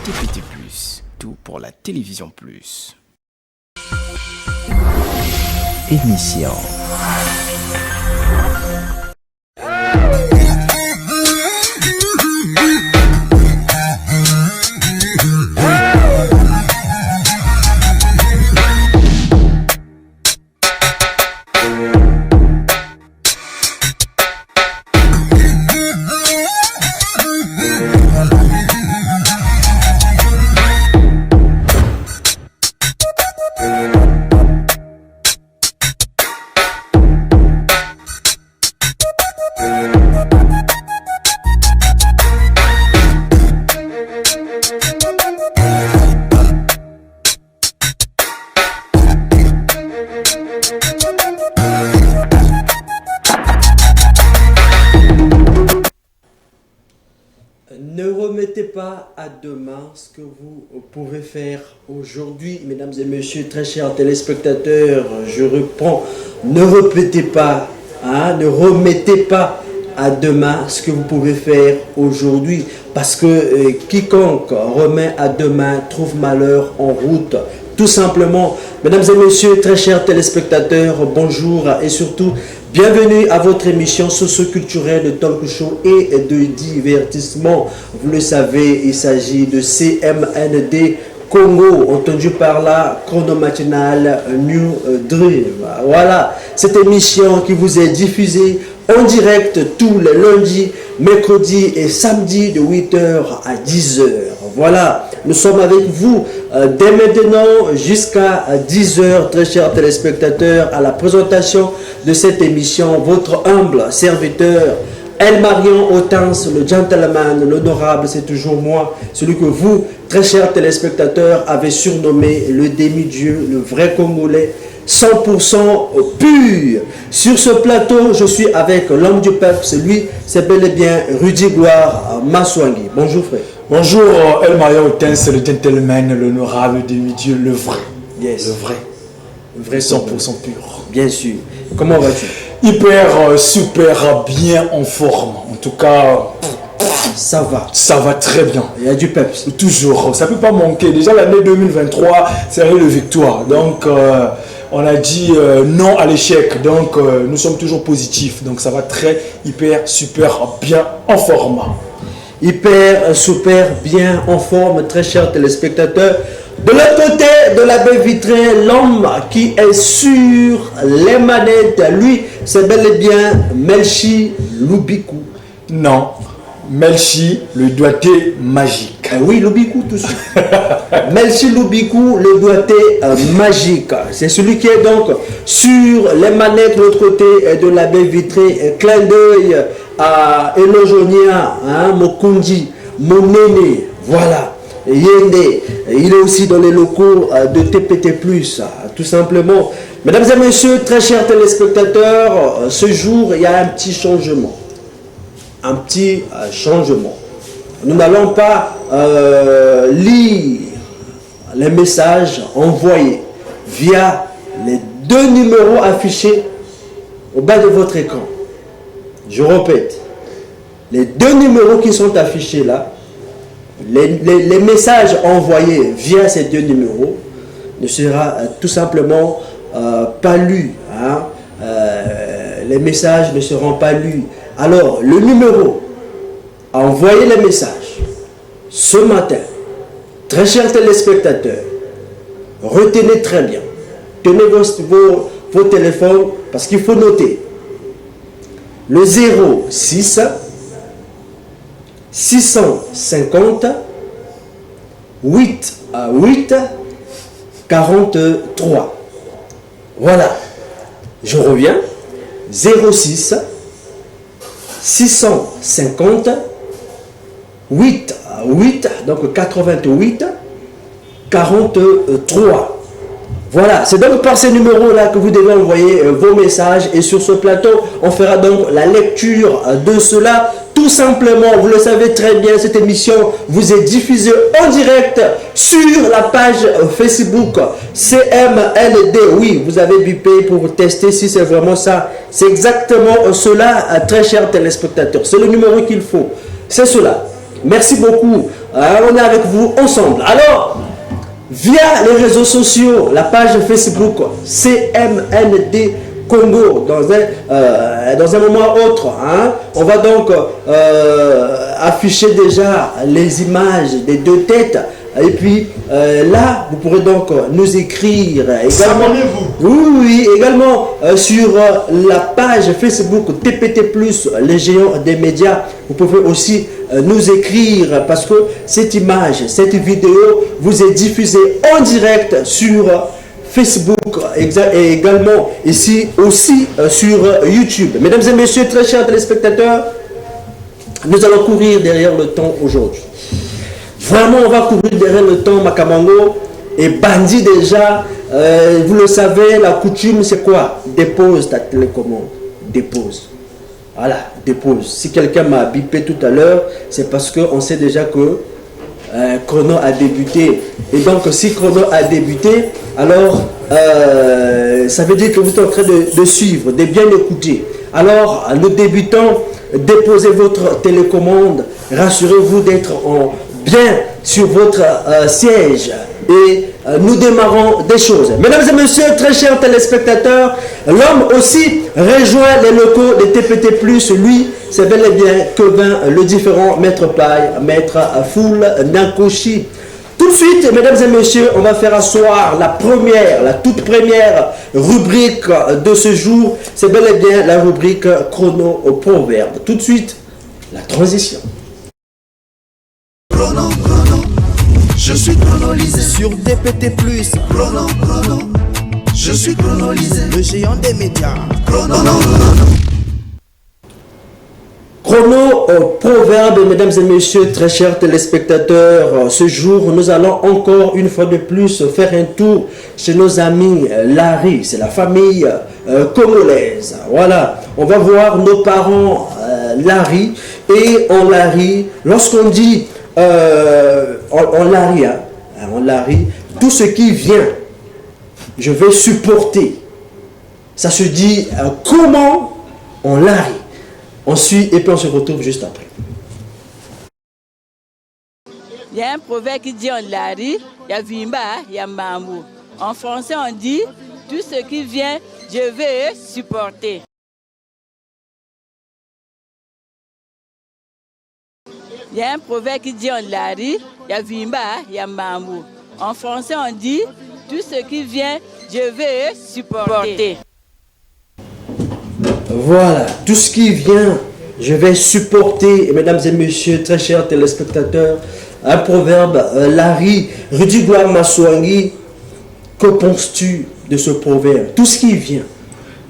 TPT+, tout pour la télévision plus. Émission. Ne remettez pas à demain ce que vous pouvez faire aujourd'hui, mesdames et messieurs, très chers téléspectateurs. Je reprends, ne remettez pas à demain ce que vous pouvez faire aujourd'hui, parce que quiconque remet à demain trouve malheur en route. Tout simplement, mesdames et messieurs, très chers téléspectateurs, bonjour et surtout, bienvenue à votre émission socio-culturelle de talk show et de divertissement. Vous le savez, il s'agit de CMND Congo, entendu par la chronomatinale New Dream. Voilà, cette émission qui vous est diffusée en direct tous les lundis, mercredis et samedis de 8h à 10h. Voilà, nous sommes avec vous dès maintenant jusqu'à 10h, très chers téléspectateurs, à la présentation de cette émission. Votre humble serviteur, El Marion Hortense, le gentleman, l'honorable, c'est toujours moi, celui que vous, très chers téléspectateurs, avez surnommé le demi-dieu, le vrai Congolais, 100% pur. Sur ce plateau, je suis avec l'homme du peuple, c'est bel et bien Rudy Gloire Maswangi. Bonjour frère. Bonjour El Marion Hortense, le gentleman, l'honorable demi-dieu, le vrai. Yes. Le vrai 100% pur. Bien sûr. Comment vas-tu? Hyper, super bien en forme. En tout cas, ça va. Ça va très bien. Il y a du peps. Toujours. Ça ne peut pas manquer. Déjà l'année 2023, c'est l'année de victoire. Donc, on a dit non à l'échec. Donc, nous sommes toujours positifs. Donc, ça va très, hyper, super bien en forme. Hyper, super bien en forme, très chers téléspectateurs. De l'autre côté de la baie vitrée, l'homme qui est sur les manettes, lui, c'est bel et bien Melchi Lubikou. Non, Melchi, le doigté magique. Oui, Lubikou tout de suite. Melchi Lubikou, le doigté magique. C'est celui qui est donc sur les manettes de l'autre côté de la baie vitrée. Clin d'œil à Elojonia, Mokundi, Monene, voilà. Yende, il est aussi dans les locaux de TPT+, tout simplement. Mesdames et messieurs, très chers téléspectateurs, ce jour, il y a un petit changement. Un petit changement. Nous n'allons pas lire les messages envoyés via les deux numéros affichés au bas de votre écran. Je répète, les deux numéros qui sont affichés là, les messages envoyés via ces deux numéros ne sera tout simplement pas lus. Les messages ne seront pas lus. Alors, le numéro a envoyé les messages ce matin. Très chers téléspectateurs, retenez très bien. Tenez vos téléphones parce qu'il faut noter. Le 06 650 8 43. Voilà. Je reviens. 06 650 8 donc 88 43. Voilà, c'est donc par ces numéros-là que vous devez envoyer vos messages. Et sur ce plateau, on fera donc la lecture de cela. Tout simplement, vous le savez très bien, cette émission vous est diffusée en direct sur la page Facebook CMLD. Oui, vous avez bipé pour tester si c'est vraiment ça. C'est exactement cela, très chers téléspectateurs. C'est le numéro qu'il faut. C'est cela. Merci beaucoup on est avec vous ensemble. Alors, via les réseaux sociaux, la page Facebook CMND Congo, dans un moment autre, hein, on va donc afficher déjà les images des deux têtes. Et puis là, vous pourrez donc nous écrire également, oui, également sur la page Facebook TPT+, les géants des médias. Vous pouvez aussi nous écrire parce que cette image, cette vidéo vous est diffusée en direct sur Facebook et également ici aussi sur YouTube. Mesdames et messieurs, très chers téléspectateurs, nous allons courir derrière le temps aujourd'hui. Vraiment, on va courir derrière le temps, Makamango. Et Bandi déjà, vous le savez, la coutume c'est quoi? Dépose ta télécommande. Dépose. Voilà, dépose. Si quelqu'un m'a bipé tout à l'heure, c'est parce qu'on sait déjà que Chrono a débuté. Et donc, si Chrono a débuté, alors ça veut dire que vous êtes en train de suivre, de bien écouter. Alors, le débutant, déposez votre télécommande. Rassurez-vous d'être bien sur votre siège. Et nous démarrons des choses. Mesdames et messieurs, très chers téléspectateurs, l'homme aussi rejoint les locaux de TPT+. Lui, c'est bel et bien Kevin, le différent maître paille, maître Foul Nankoshi. Tout de suite, mesdames et messieurs, on va faire asseoir la toute première rubrique de ce jour. C'est bel et bien la rubrique chrono au proverbe. Tout de suite, la transition. Chrono, je suis chronolisé sur DPT+. Chrono, je suis chronolisé, le géant des médias. Chrono. Chrono au proverbe, mesdames et messieurs, très chers téléspectateurs, ce jour, nous allons encore une fois de plus faire un tour chez nos amis Larry, c'est la famille congolaise. Voilà, on va voir nos parents Larry, et en Larry, lorsqu'on dit en Larry, tout ce qui vient, je vais supporter. Ça se dit comment on Larry. On suit et puis on se retrouve juste après. Il y a un proverbe qui dit en Larry, il y a Vimba, il y a Mamou. En français, on dit tout ce qui vient, je vais supporter. Il y a un proverbe qui dit en Larry, il y a Vimba, il y a Mamou. En français, on dit tout ce qui vient, je vais supporter. Voilà, tout ce qui vient, je vais supporter. Et mesdames et messieurs, très chers téléspectateurs, un proverbe, Larry, Rudy Gloire Maswangi, que penses-tu de ce proverbe? Tout ce qui vient.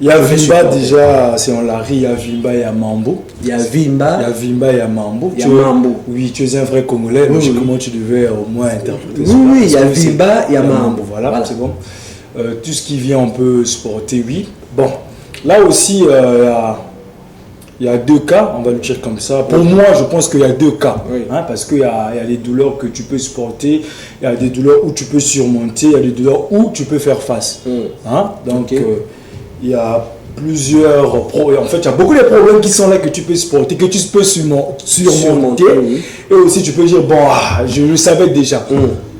Il y a Vimba déjà, c'est en Larry, il y a Vimba et il y a Mambo. Il y a Vimba. Il y a Vimba et il y a Mambo. Il y a Mambo. Oui, tu es un vrai Congolais, oui, oui. Comment tu devais au moins interpréter oui, il y a Vimba, il y a Mambo. Voilà. C'est bon. Tout ce qui vient, on peut supporter, oui. Bon. Là aussi, il y a deux cas, on va le dire comme ça. Pour moi, je pense qu'il y a deux cas. Oui. Hein, parce qu'il y a les douleurs que tu peux supporter, il y a des douleurs où tu peux surmonter, il y a des douleurs où tu peux faire face. Hein, donc, il y a plusieurs problèmes. En fait, il y a beaucoup de problèmes qui sont là que tu peux supporter, que tu peux surmonter. Oui. Et aussi, tu peux dire, bon, je le savais déjà.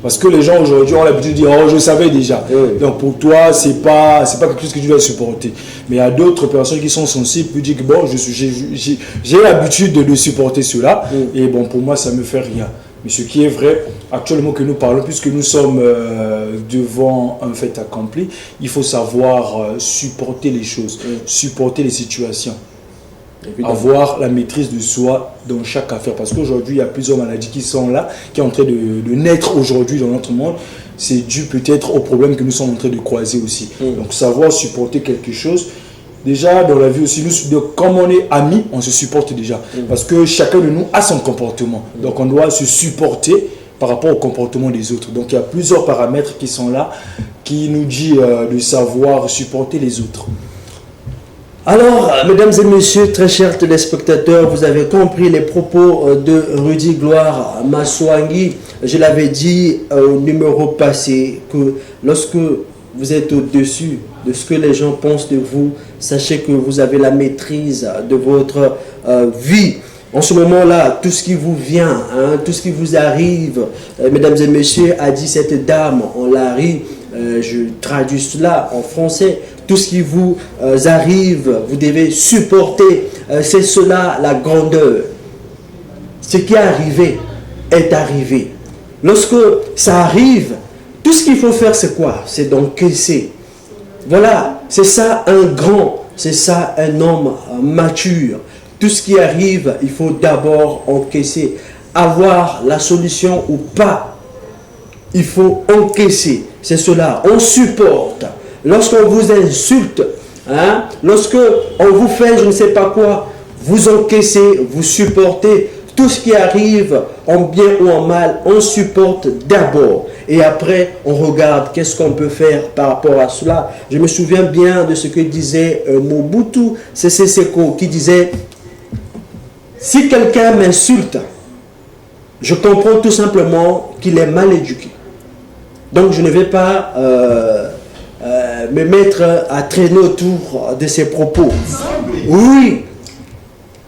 Parce que les gens aujourd'hui ont l'habitude de dire, oh, je savais déjà. Donc pour toi, c'est pas quelque chose que tu dois supporter. Mais il y a d'autres personnes qui sont sensibles, qui disent que bon, j'ai l'habitude de supporter cela. Et bon, pour moi, ça ne me fait rien. Mais ce qui est vrai, actuellement que nous parlons, puisque nous sommes devant un fait accompli, il faut savoir supporter les choses, supporter les situations. Évidemment. Avoir la maîtrise de soi dans chaque affaire. Parce qu'aujourd'hui, il y a plusieurs maladies qui sont là, qui sont en train de naître aujourd'hui dans notre monde. C'est dû peut-être aux problèmes que nous sommes en train de croiser aussi. Donc, savoir supporter quelque chose. Déjà, dans la vie aussi, comme on est amis, on se supporte déjà. Parce que chacun de nous a son comportement. Donc, on doit se supporter par rapport au comportement des autres. Donc, il y a plusieurs paramètres qui sont là, qui nous disent de savoir supporter les autres. Alors, mesdames et messieurs, très chers téléspectateurs, vous avez compris les propos de Rudy Gloire Maswangi. Je l'avais dit au numéro passé que lorsque vous êtes au-dessus de ce que les gens pensent de vous, sachez que vous avez la maîtrise de votre vie. En ce moment-là, tout ce qui vous vient, hein, tout ce qui vous arrive, mesdames et messieurs, a dit cette dame en Lari, je traduis cela en français, tout ce qui vous arrive, vous devez supporter, c'est cela la grandeur. Ce qui est arrivé est arrivé. Lorsque ça arrive, tout ce qu'il faut faire c'est quoi? C'est d'encaisser. Voilà, c'est ça un grand, c'est ça un homme mature. Tout ce qui arrive, il faut d'abord encaisser. Avoir la solution ou pas, il faut encaisser. C'est cela, on supporte. Lorsqu'on vous insulte, hein, lorsque on vous fait je ne sais pas quoi, vous encaissez, vous supportez. Tout ce qui arrive, en bien ou en mal, on supporte d'abord. Et après, on regarde qu'est-ce qu'on peut faire par rapport à cela. Je me souviens bien de ce que disait Mobutu Sese Seko, qui disait, si quelqu'un m'insulte, je comprends tout simplement qu'il est mal éduqué. Donc je ne vais pas me mettre à traîner autour de ses propos. Oui.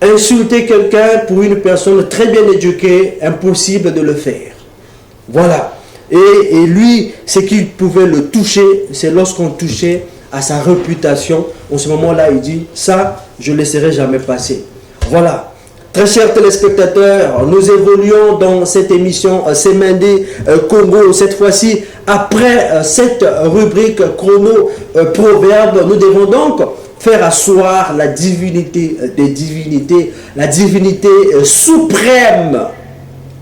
Insulter quelqu'un pour une personne très bien éduquée, impossible de le faire. Voilà. Et lui, ce qu'il pouvait le toucher, c'est lorsqu'on touchait à sa réputation. En ce moment-là, il dit, ça, je ne laisserai jamais passer. Voilà. Très chers téléspectateurs, nous évoluons dans cette émission Semendé Congo. Cette fois-ci, après cette rubrique chrono proverbe, nous devons donc faire asseoir la divinité des divinités, la divinité suprême.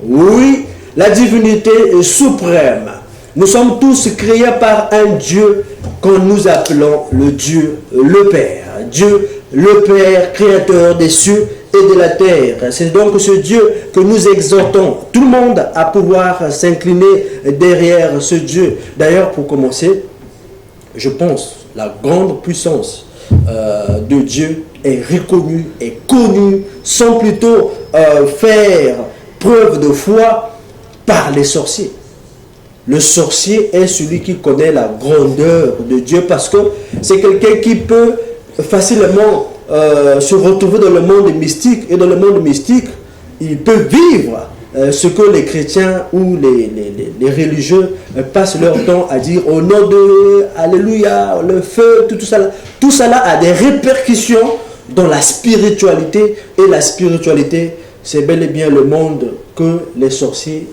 Oui, la divinité suprême. Nous sommes tous créés par un Dieu que nous appelons le Dieu le Père. Dieu le Père, créateur des cieux et de la terre. C'est donc ce Dieu que nous exhortons tout le monde à pouvoir s'incliner derrière ce Dieu. D'ailleurs, pour commencer, je pense la grande puissance de Dieu est reconnue et connue sans plutôt faire preuve de foi par les sorciers. Le sorcier est celui qui connaît la grandeur de Dieu parce que c'est quelqu'un qui peut facilement se retrouver dans le monde mystique, et dans le monde mystique il peut vivre ce que les chrétiens ou les religieux passent leur temps à dire au nom de Alléluia, le feu, tout ça. Tout cela a des répercussions dans la spiritualité, et la spiritualité, c'est bel et bien le monde que les sorciers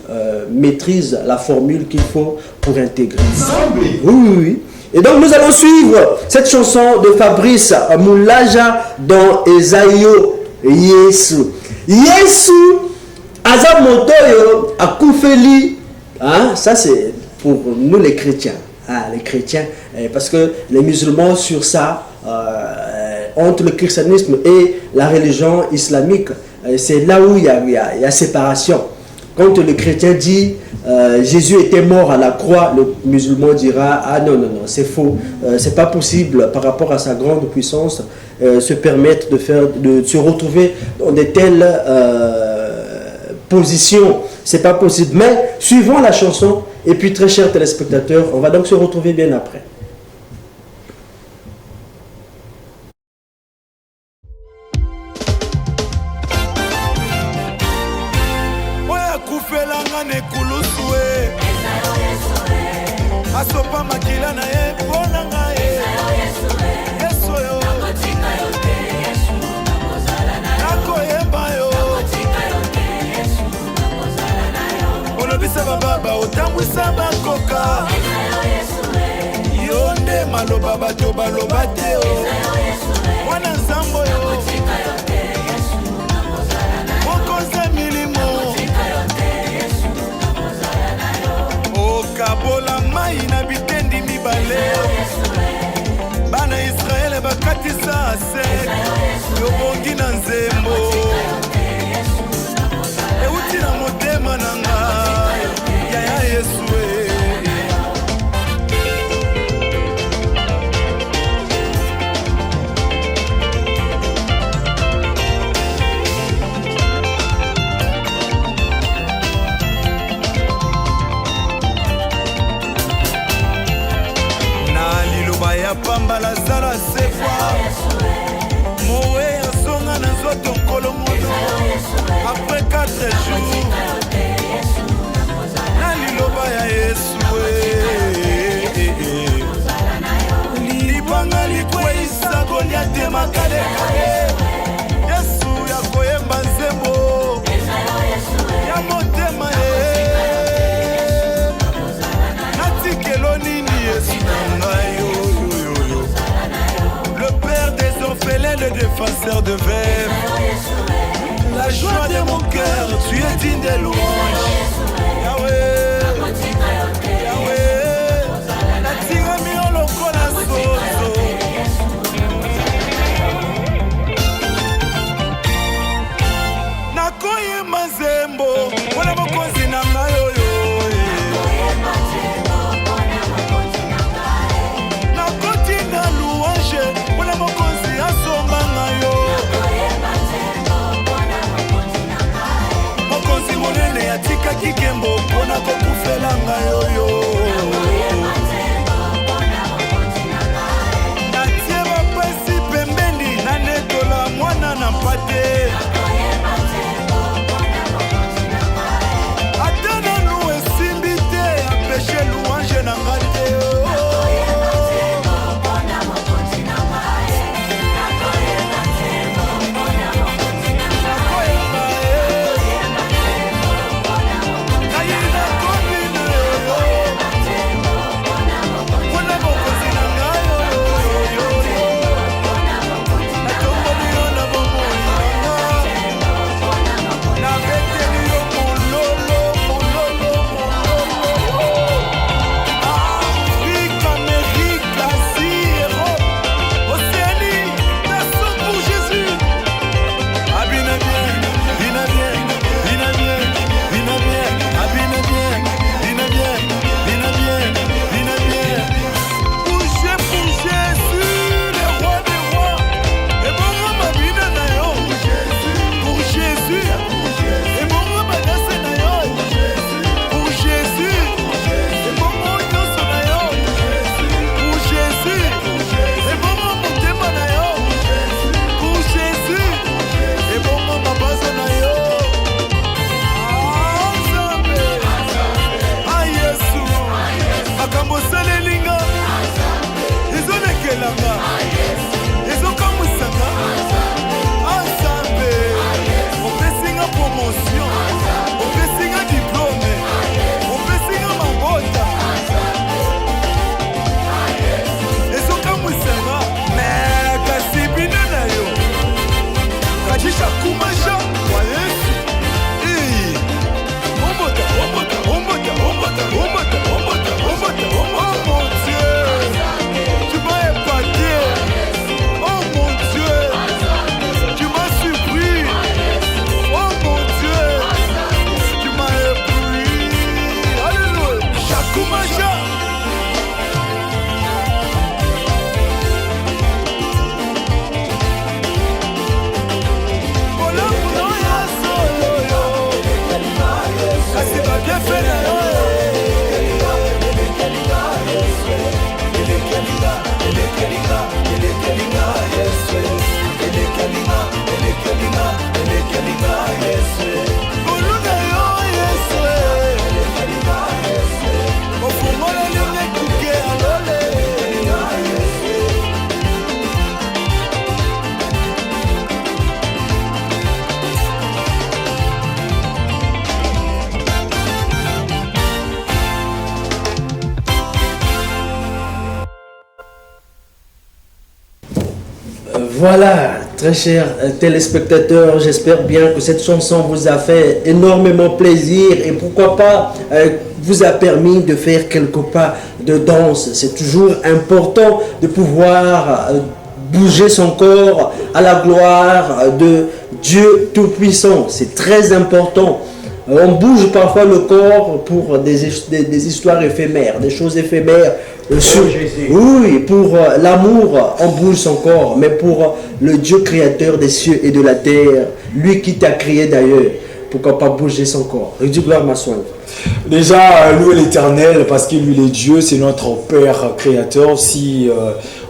maîtrisent la formule qu'il faut pour intégrer. Oui. Et donc nous allons suivre cette chanson de Fabrice Moulaja dans Esaïo Yesu. Yesu Azamotoyo Akoufeli. Hein? Ça c'est pour nous les chrétiens. Ah, les chrétiens, parce que les musulmans sur ça, entre le christianisme et la religion islamique, c'est là où il y a séparation. Quand le chrétien dit Jésus était mort à la croix, le musulman dira ah non, c'est faux, c'est pas possible par rapport à sa grande puissance se permettre de se retrouver dans de telles positions. C'est pas possible. Mais suivons la chanson, et puis très chers téléspectateurs, on va donc se retrouver bien après. Maloba bato baloba te o wana nzambo yo mokonza milimo okabola mai na bitendi mibale bana Israele bakatisa sek yobongi na nzembo euti na motema na ngai ya Yesu. Pamba la zala sefa mowe asonga na zoto nkolo mono joie de mon cœur, tu es digne de louange. Yahweh, Yahweh, natingami yo lokola soso. Nakoyemba nzembo mpona bokonzi na ngai oyo. Nakoti na louange mpona bokonzi asomba ngai yo. Mokonzi monene atikaki nkembo mpona kokufela ngai oyo. Natie bapasi pembeni nanetola mwana na mpate. Ata nanu esimbi te apeshe louange na ngai te. Voilà, très chers téléspectateurs, j'espère bien que cette chanson vous a fait énormément plaisir et pourquoi pas vous a permis de faire quelques pas de danse. C'est toujours important de pouvoir bouger son corps à la gloire de Dieu Tout-Puissant. C'est très important. On bouge parfois le corps pour des histoires éphémères, des choses éphémères. Oui, pour l'amour, on bouge son corps, mais pour le Dieu créateur des cieux et de la terre, lui qui t'a créé d'ailleurs, pourquoi pas bouger son corps? Et du gloire, ma soeur. Déjà, louer l'Éternel parce qu'il lui est Dieu, c'est notre Père créateur. Si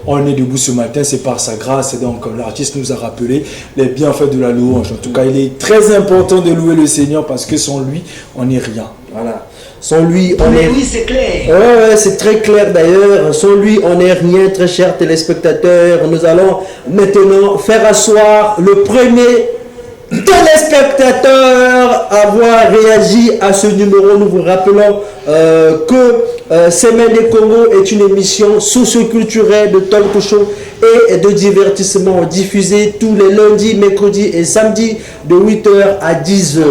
on est debout ce matin, c'est par sa grâce. Et donc, l'artiste nous a rappelé les bienfaits de la louange. En tout cas, il est très important de louer le Seigneur parce que sans lui, on n'est rien. Voilà. Sans lui, on est... Oui, c'est clair. Ouais, c'est très clair d'ailleurs. Sans lui, on n'est rien, très chers téléspectateurs. Nous allons maintenant faire asseoir le premier téléspectateur à avoir réagi à ce numéro. Nous vous rappelons que Semaine des Congo est une émission socio-culturelle de talk show et de divertissement diffusé tous les lundis, mercredis et samedis de 8h à 10h.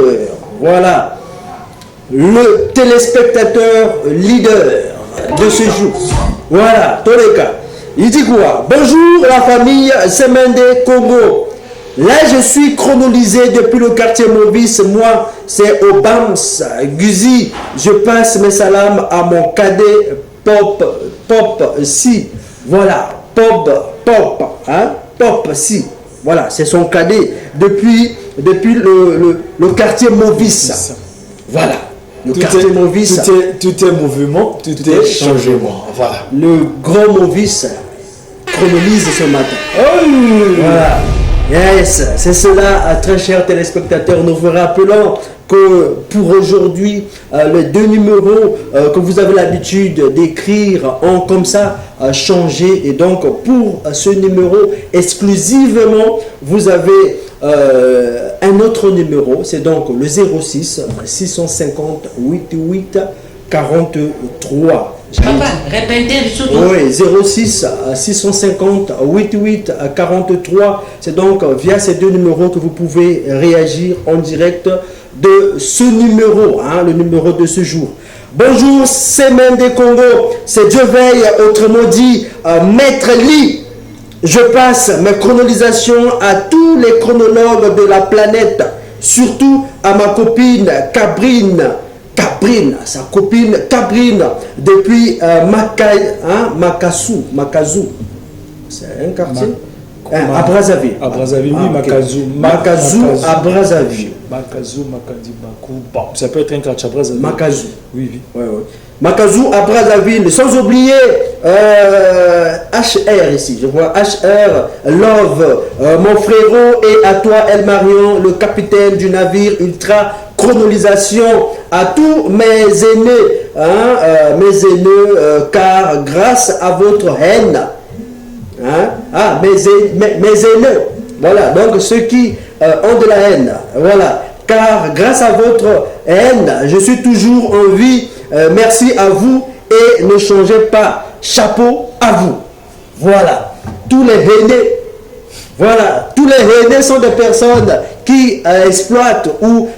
Voilà. Le téléspectateur leader de ce jour. Voilà, tous les cas. Il dit quoi? Bonjour la famille Semende Congo. Là, je suis chronolisé depuis le quartier Maurice. Moi, c'est Obams Guzi. Je passe mes salams à mon cadet Pop, si. Voilà, Pop, hein? Pop, si. Voilà, c'est son cadet depuis le quartier Maurice. Voilà. Le quartier Maurice. Tout est mouvement, tout est changement. Voilà. Le grand Maurice chronolise ce matin. Oh. Voilà. Yes, c'est cela, très chers téléspectateurs. Nous vous rappelons que pour aujourd'hui, les deux numéros que vous avez l'habitude d'écrire ont comme ça changé. Et donc, pour ce numéro exclusivement, vous avez un autre numéro. C'est donc le 06 650 88 43. Papa, répétez le surtout. Oui, 06 650 88 43. C'est donc via ces deux numéros que vous pouvez réagir en direct de ce numéro, hein, le numéro de ce jour. Bonjour, c'est Mende Congo, c'est Dieu veille, autrement dit, Maître Lee. Je passe mes chronolisations à tous les chronologues de la planète, surtout à ma copine Cabrine, sa copine Cabrine, depuis Makassou. C'est un quartier à Brazzaville. À Brazzaville, oui, Makazou à Brazzaville. Makazou, bon, ça peut être un quartier à Brazzaville. Makazou. Oui. Ouais. Makazou à Brazzaville, sans oublier HR ici. Je vois HR, Love, mon frérot, et à toi, El Marion, le capitaine du navire Ultra Chronolisation, à tous mes aînés, car grâce à votre haine, mes aînés, voilà, donc ceux qui ont de la haine, voilà, car grâce à votre haine, je suis toujours en vie. Merci à vous et ne changez pas. Chapeau à vous. Voilà, tous les haineux. Voilà, tous les haineux sont des personnes qui exploitent ou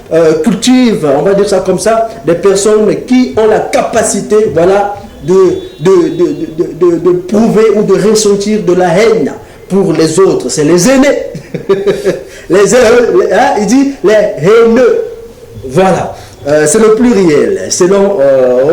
cultivent, on va dire ça comme ça, des personnes qui ont la capacité, voilà, de prouver ou de ressentir de la haine pour les autres. C'est les aînés. Il dit les haineux. Voilà, c'est le pluriel, selon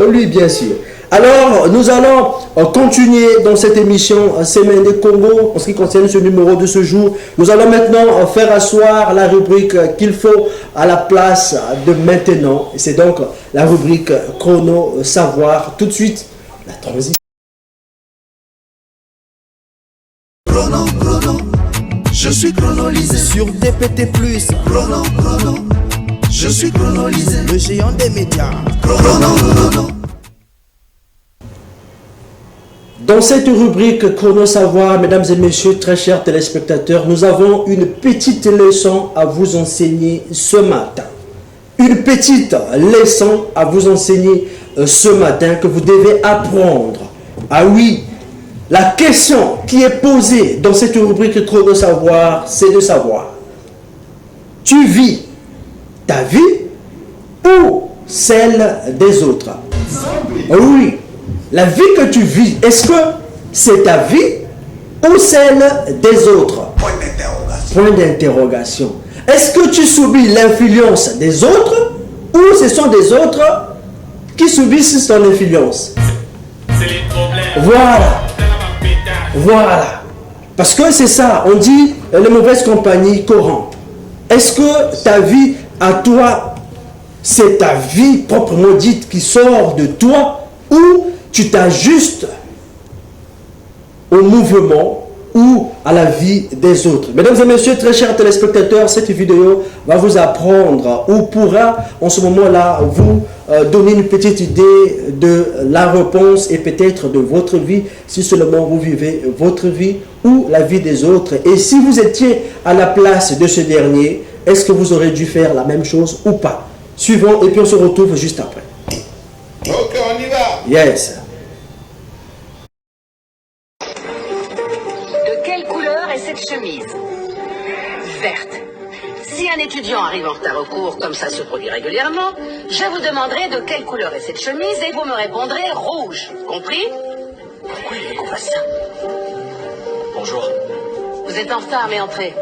lui bien sûr. Alors, nous allons continuer dans cette émission Semaine de Congo en ce qui concerne ce numéro de ce jour. Nous allons maintenant faire asseoir la rubrique qu'il faut à la place de maintenant. C'est donc la rubrique Chrono Savoir. Tout de suite, la transition. Chrono, je suis chronolisé sur DPT+. Chrono, je suis chronolisé, le géant des médias. Chrono. Dans cette rubrique Chrono Savoir, mesdames et messieurs, très chers téléspectateurs, nous avons une petite leçon à vous enseigner ce matin. Une petite leçon à vous enseigner ce matin que vous devez apprendre. Ah oui, la question qui est posée dans cette rubrique Chrono Savoir, c'est de savoir, tu vis ta vie ou celle des autres? Oui. La vie que tu vis, est-ce que c'est ta vie ou celle des autres? Point d'interrogation. Est-ce que tu subis l'influence des autres ou ce sont des autres qui subissent ton influence? Voilà. Parce que c'est ça, on dit les mauvaises compagnies corrompent. Est-ce que ta vie à toi, c'est ta vie proprement dite qui sort de toi ou tu t'ajustes au mouvement ou à la vie des autres? Mesdames et messieurs, très chers téléspectateurs, cette vidéo va vous apprendre ou pourra en ce moment-là vous donner une petite idée de la réponse et peut-être de votre vie, si seulement vous vivez votre vie ou la vie des autres. Et si vous étiez à la place de ce dernier, est-ce que vous aurez dû faire la même chose ou pas? Suivons et puis on se retrouve juste après. Ok, on y va. Yes. De quel étudiant arrive en retard au cours, comme ça se produit régulièrement, je vous demanderai de quelle couleur est cette chemise et vous me répondrez rouge. Compris? Pourquoi il veut qu'on fasse ça? Bonjour. Vous êtes en retard, mais entrez.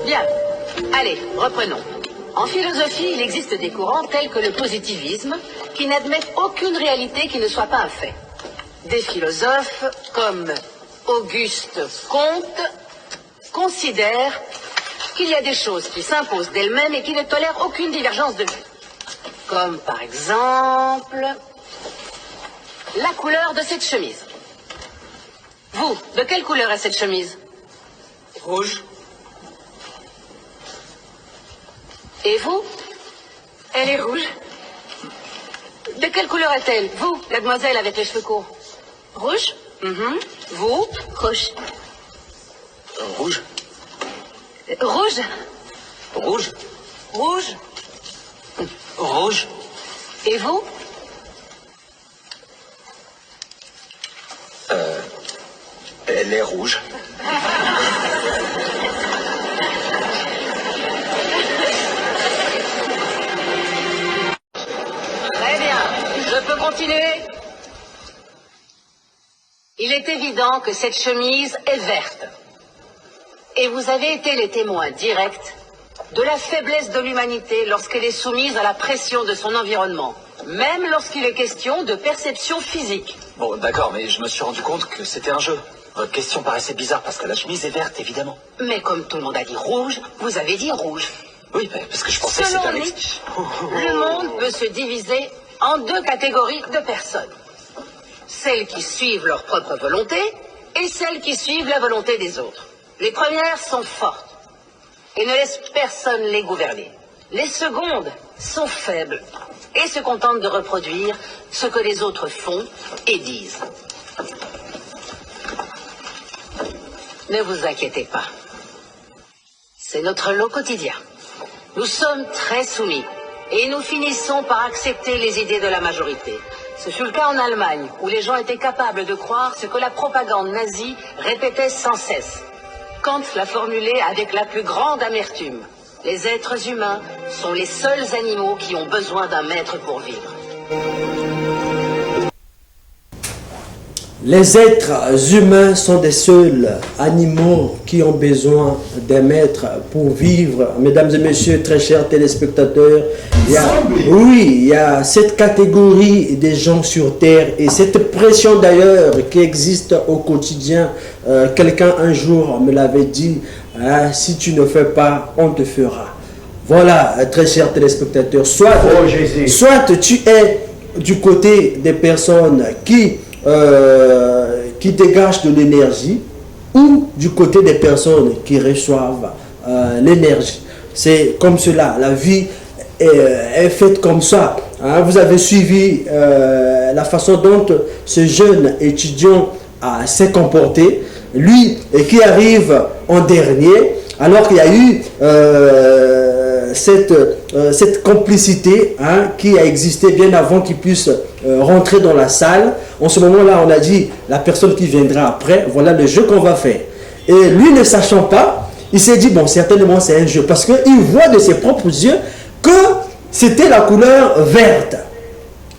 Bien. Allez, reprenons. En philosophie, il existe des courants tels que le positivisme, qui n'admettent aucune réalité qui ne soit pas un fait. Des philosophes, comme Auguste Comte, considèrent qu'il y a des choses qui s'imposent d'elles-mêmes et qui ne tolèrent aucune divergence de vue. Comme, par exemple, la couleur de cette chemise. Vous, de quelle couleur est cette chemise? Rouge. Et vous? Elle est rouge. De quelle couleur est-elle? Vous, la demoiselle avec les cheveux courts. Rouge? Vous? Rouge. Rouge. Rouge? Rouge. Rouge? Rouge. Et vous? Elle est rouge. Très bien. Je peux continuer? Il est évident que cette chemise est verte. Et vous avez été les témoins directs de la faiblesse de l'humanité lorsqu'elle est soumise à la pression de son environnement, même lorsqu'il est question de perception physique. Bon, d'accord, mais je me suis rendu compte que c'était un jeu. Votre question paraissait bizarre parce que la chemise est verte, évidemment. Mais comme tout le monde a dit rouge, vous avez dit rouge. Oui, parce que je pensais que c'était Selon un... Nietzsche, le monde peut se diviser en deux catégories de personnes. Celles qui suivent leur propre volonté et celles qui suivent la volonté des autres. Les premières sont fortes et ne laissent personne les gouverner. Les secondes sont faibles et se contentent de reproduire ce que les autres font et disent. Ne vous inquiétez pas. C'est notre lot quotidien. Nous sommes très soumis et nous finissons par accepter les idées de la majorité. Ce fut le cas en Allemagne, où les gens étaient capables de croire ce que la propagande nazie répétait sans cesse. Kant l'a formulé avec la plus grande amertume. Les êtres humains sont les seuls animaux qui ont besoin d'un maître pour vivre. Les êtres humains sont des seuls animaux qui ont besoin d'un maître pour vivre. Mesdames et messieurs, très chers téléspectateurs, il y a cette catégorie des gens sur Terre et cette pression d'ailleurs qui existe au quotidien. Quelqu'un un jour me l'avait dit, hein, si tu ne fais pas, on te fera. Voilà, très chers téléspectateurs, soit tu es du côté des personnes qui dégagent de l'énergie ou du côté des personnes qui reçoivent l'énergie. C'est comme cela, la vie est faite comme ça. Hein. Vous avez suivi la façon dont ce jeune étudiant s'est comporté, lui qui arrive en dernier, alors qu'il y a eu cette complicité, hein, qui a existé bien avant qu'il puisse rentrer dans la salle. En ce moment-là, on a dit, la personne qui viendra après, voilà le jeu qu'on va faire. Et lui, ne sachant pas, il s'est dit, bon, certainement c'est un jeu, parce qu'il voit de ses propres yeux que c'était la couleur verte.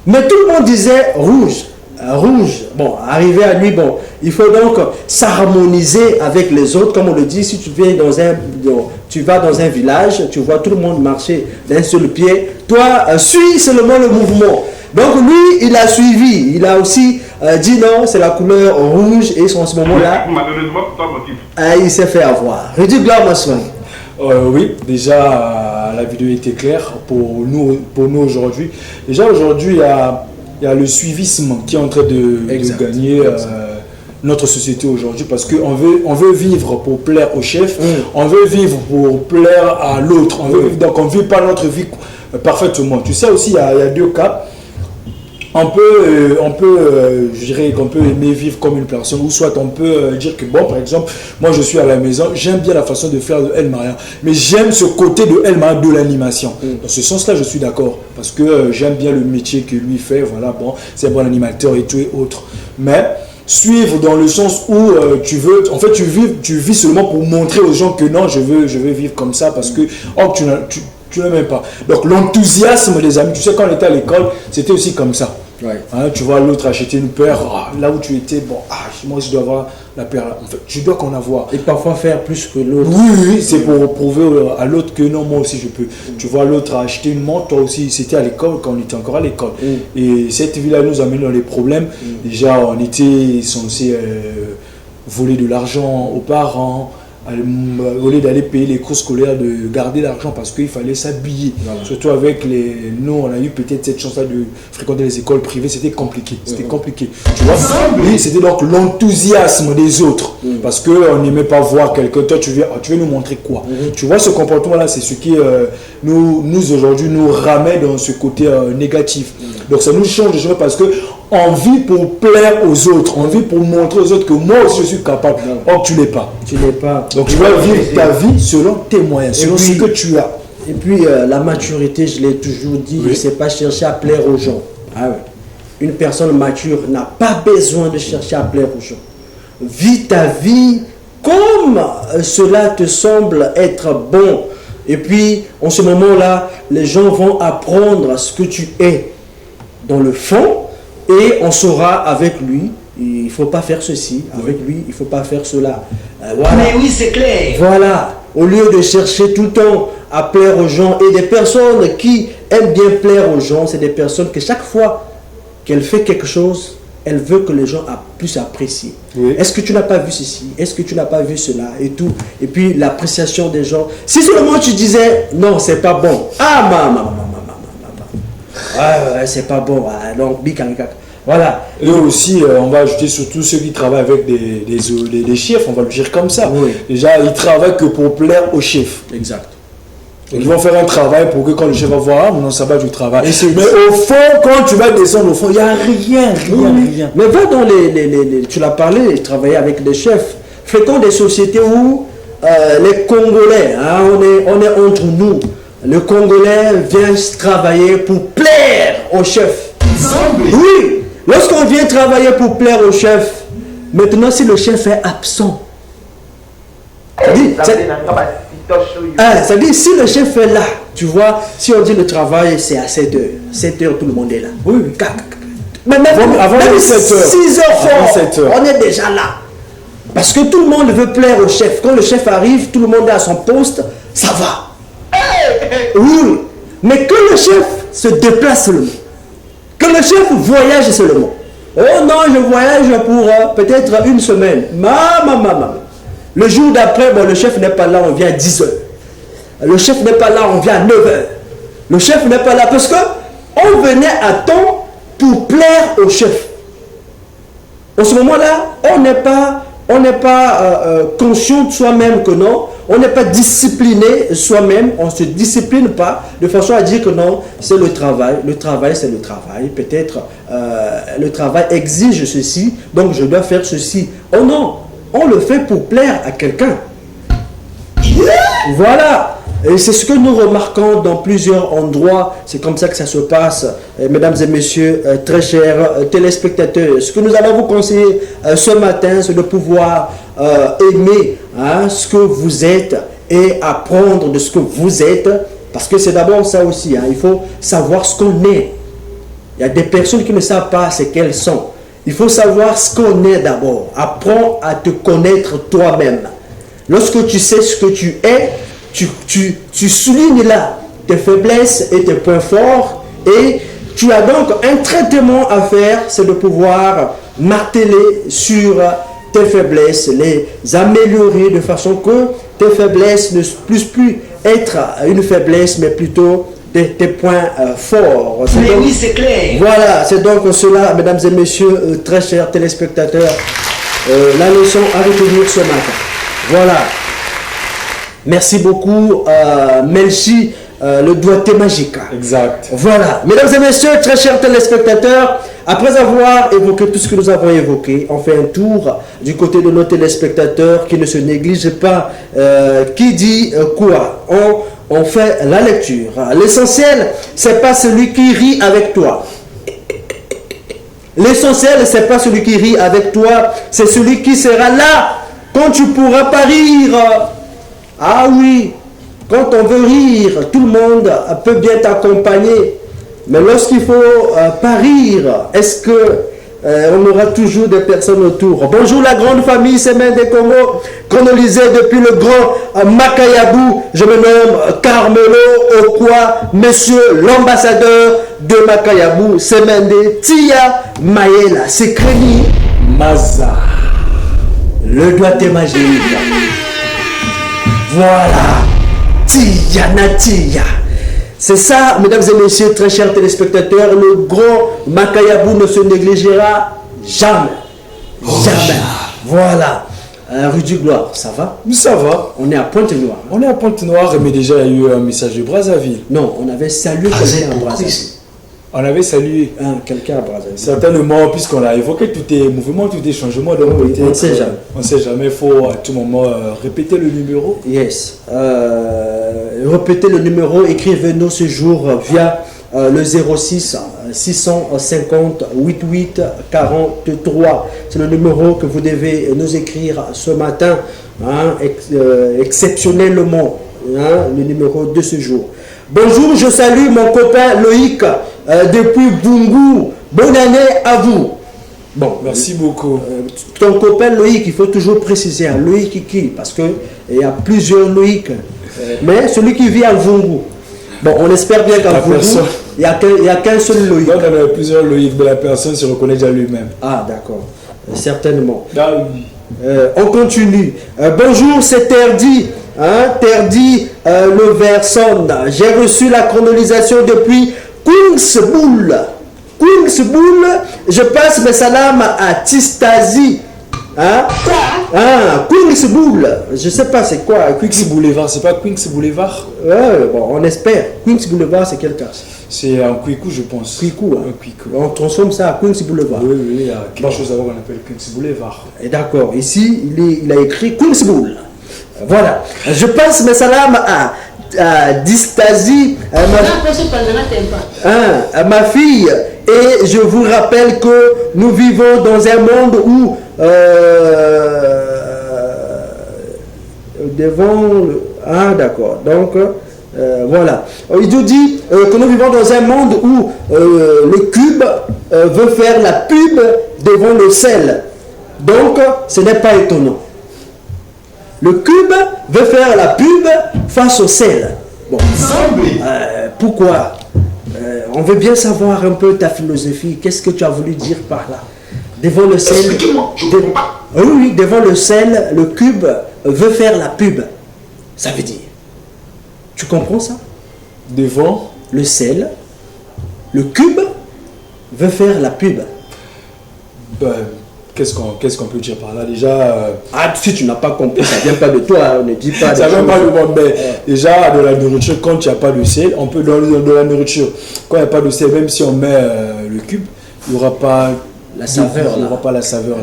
Mais tout le monde disait rouge. Rouge, bon, arrivé à lui, bon, il faut donc s'harmoniser avec les autres, comme on le dit. Si tu viens tu vas dans un village, tu vois tout le monde marcher d'un seul pied, toi, suis seulement le mouvement. Donc lui, il a suivi, il a aussi dit non, c'est la couleur rouge, et en ce moment-là, il s'est fait avoir. Redis gloire, ma soeur. Oui, déjà, la vidéo était claire pour nous aujourd'hui. Déjà, aujourd'hui, il y a le suivisme qui est en train de gagner notre société aujourd'hui, parce qu'on veut vivre pour plaire au chef, on veut vivre pour plaire à l'autre, donc on ne vit pas notre vie parfaitement. Tu sais aussi, il y a deux cas. On peut je dirais qu'on peut aimer vivre comme une personne, ou soit on peut dire que, bon, par exemple, moi je suis à la maison, j'aime bien la façon de faire de El Maria, mais j'aime ce côté de El Maria de l'animation. Dans ce sens-là, je suis d'accord, parce que j'aime bien le métier que lui fait, voilà, bon, c'est un bon animateur et tout et autre. Mais suivre dans le sens où tu veux, en fait, tu vis seulement pour montrer aux gens que non, je veux vivre comme ça parce que tu n'aimes pas. Donc l'enthousiasme des amis, tu sais, quand on était à l'école, c'était aussi comme ça. Ouais. Hein, tu vois l'autre acheter une paire, là où tu étais, bon, moi je dois avoir la paire là. En fait, tu dois qu'en avoir. Et parfois faire plus que l'autre. Oui, c'est pour prouver à l'autre que non, moi aussi je peux. Tu vois l'autre acheter une montre, toi aussi, c'était à l'école, quand on était encore à l'école. Et cette vie-là nous amène dans les problèmes. Déjà, on était censé voler de l'argent aux parents, au lieu d'aller payer les cours scolaires, de garder l'argent parce qu'il fallait s'habiller. Voilà. Surtout avec nous, on a eu peut-être cette chance-là de fréquenter les écoles privées, c'était compliqué. C'était compliqué. Tu vois, oui, c'était donc l'enthousiasme des autres. Parce qu'on n'aimait pas voir quelqu'un. Toi, tu veux nous montrer quoi? Tu vois, ce comportement-là, c'est ce qui nous aujourd'hui, nous ramène dans ce côté négatif. Donc ça nous change de chemin parce que on vit pour plaire aux autres, on vit pour montrer aux autres que moi aussi je suis capable. Or tu n'es pas. Tu n'es pas. Donc tu dois vivre ta vie selon tes moyens, selon ce que tu as. Et puis la maturité, je l'ai toujours dit, c'est pas chercher à plaire aux gens. Ah ouais. Une personne mature n'a pas besoin de chercher à plaire aux gens. Vis ta vie comme cela te semble être bon. Et puis en ce moment-là, les gens vont apprendre ce que tu es dans le fond. Et on saura avec lui, il ne faut pas faire ceci, avec lui, il ne faut pas faire cela. Voilà. Mais oui, c'est clair. Voilà. Au lieu de chercher tout le temps à plaire aux gens, et des personnes qui aiment bien plaire aux gens, c'est des personnes que chaque fois qu'elle fait quelque chose, elle veut que les gens puissent apprécier. Oui. Est-ce que tu n'as pas vu ceci? Est-ce que tu n'as pas vu cela? Et tout. Et puis l'appréciation des gens. Si seulement tu disais, non, c'est pas bon. Ah, maman. Ouais, c'est pas bon. Donc, voilà. Et aussi, on va ajouter surtout ceux qui travaillent avec des chefs, on va le dire comme ça. Oui. Déjà, ils travaillent que pour plaire au chef. Exact. Donc, ils vont faire un travail pour que quand le chef va voir, non, ça va du travail. Mais au fond, quand tu vas descendre au fond, il n'y a rien. Mais va dans tu l'as parlé, travailler avec des chefs. Fréquente des sociétés où les Congolais, hein, on est entre nous. Le Congolais vient travailler pour plaire au chef. Oui, lorsqu'on vient travailler pour plaire au chef, maintenant si le chef est absent, ça dit si le chef est là, tu vois, si on dit le travail c'est à 7 heures, 7 heures tout le monde est là. Oui. Mais même avant 6 heures, on est déjà là. Parce que tout le monde veut plaire au chef. Quand le chef arrive, tout le monde est à son poste, ça va. Oui, mais que le chef se déplace seulement, que le chef voyage seulement. Oh non, je voyage pour peut-être une semaine. Le jour d'après, bon, le chef n'est pas là, on vient à 10 heures. Le chef n'est pas là, on vient à 9 heures. Le chef n'est pas là parce que on venait à temps pour plaire au chef. En ce moment-là, on n'est pas conscient de soi-même que non. On n'est pas discipliné soi-même, on ne se discipline pas de façon à dire que non, c'est le travail c'est le travail, peut-être le travail exige ceci, donc je dois faire ceci. Oh non, on le fait pour plaire à quelqu'un. Voilà, et c'est ce que nous remarquons dans plusieurs endroits, c'est comme ça que ça se passe, mesdames et messieurs, très chers téléspectateurs. Ce que nous allons vous conseiller ce matin, c'est de pouvoir aimer ce que vous êtes et apprendre de ce que vous êtes, parce que c'est d'abord ça aussi, il faut savoir ce qu'on est. Il y a des personnes qui ne savent pas ce qu'elles sont. Il faut savoir ce qu'on est d'abord. Apprends à te connaître toi-même. Lorsque tu sais ce que tu es, tu soulignes là tes faiblesses et tes points forts, et tu as donc un traitement à faire, c'est de pouvoir marteler sur tes faiblesses, les améliorer de façon que tes faiblesses ne puissent plus être une faiblesse, mais plutôt tes points forts. Mais donc, oui, c'est clair. Voilà, c'est donc cela, mesdames et messieurs, très chers téléspectateurs, la leçon à retenir ce matin. Voilà. Merci beaucoup, Melchi, le doigté magique. Exact. Voilà. Mesdames et messieurs, très chers téléspectateurs, après avoir évoqué tout ce que nous avons évoqué, on fait un tour du côté de nos téléspectateurs qui ne se négligent pas. Qui dit quoi? On fait la lecture. L'essentiel, c'est pas celui qui rit avec toi. L'essentiel, c'est pas celui qui rit avec toi, c'est celui qui sera là quand tu pourras pas rire. Ah oui, quand on veut rire, tout le monde peut bien t'accompagner. Mais lorsqu'il faut pas rire, est-ce que on aura toujours des personnes autour? Bonjour la grande famille Semaine des Congo, chronolisée depuis le grand Makayabou. Je me nomme Carmelo Okwa, monsieur l'ambassadeur de Makayabou, Semaine des Tia Maela, c'est Créni Maza, le doigté magique. Voilà, Tia Natia. C'est ça, mesdames et messieurs, très chers téléspectateurs, le grand Makayabou ne se négligera jamais. Jamais. Voilà. Rue du Gloire, ça va? Ça va. On est à Pointe-Noire. On est à Pointe-Noire, mais déjà il y a eu un message de Brazzaville. Non, on avait salué quelqu'un à Brazzaville. On avait salué quelqu'un à Brazzaville. Certainement, puisqu'on a évoqué tous les mouvements, tous les changements. Donc on ne sait jamais. On ne sait jamais, il faut à tout moment répéter le numéro. Yes. Répétez le numéro, écrivez-nous ce jour via le 06 650 88 43. C'est le numéro que vous devez nous écrire ce matin, exceptionnellement, le numéro de ce jour. Bonjour, je salue mon copain Loïc depuis Bungu. Bonne année à vous. Bon, merci beaucoup. Ton copain Loïc, il faut toujours préciser, Loïc qui, parce qu'il y a plusieurs Loïc, mais celui qui vit à Vungu. Bon, on espère bien qu'à Vungu, il n'y a qu'un seul Loïc. Donc, il y a plusieurs Loïc, mais la personne se reconnaît déjà lui-même. Ah, d'accord. Certainement. Ah, oui. On continue. Bonjour, c'est Terdi. Terdi le Verson. J'ai reçu la chronolisation depuis Queensbull. Je passe mes salams à Tistazi. Queensbull. Je sais pas c'est quoi. Queens Boulevard, c'est pas Queens Boulevard? Bon, on espère. Queens Boulevard, c'est quel cas? C'est un Kwiku, je pense. Kwiku, on transforme ça à Queens Boulevard. Oui, il y a quelque chose à voir qu'on appelle Queens Boulevard. Et d'accord, ici, il a écrit Queensbull. Voilà. Je passe mes salams à Distasie, ma fille, et je vous rappelle que nous vivons dans un monde où d'accord, donc voilà, il nous dit que nous vivons dans un monde où le cube veut faire la pub devant le sel, donc ce n'est pas étonnant. Le cube veut faire la pub face au sel. Bon. Pourquoi? On veut bien savoir un peu ta philosophie. Qu'est-ce que tu as voulu dire par là? Devant le sel. Oui, devant le sel, le cube veut faire la pub. Ça veut dire. Tu comprends ça? Devant le sel, le cube veut faire la pub. Qu'est-ce qu'on peut dire par là déjà si tu n'as pas compris, ça ne vient pas de toi, on ne dit pas. Ça ne vient pas de moi, mais déjà dans la nourriture, quand il n'y a pas de sel, on peut dans la nourriture, quand il n'y a pas de sel, même si on met le cube, il n'y aura pas la saveur. Il n'y aura pas la saveur,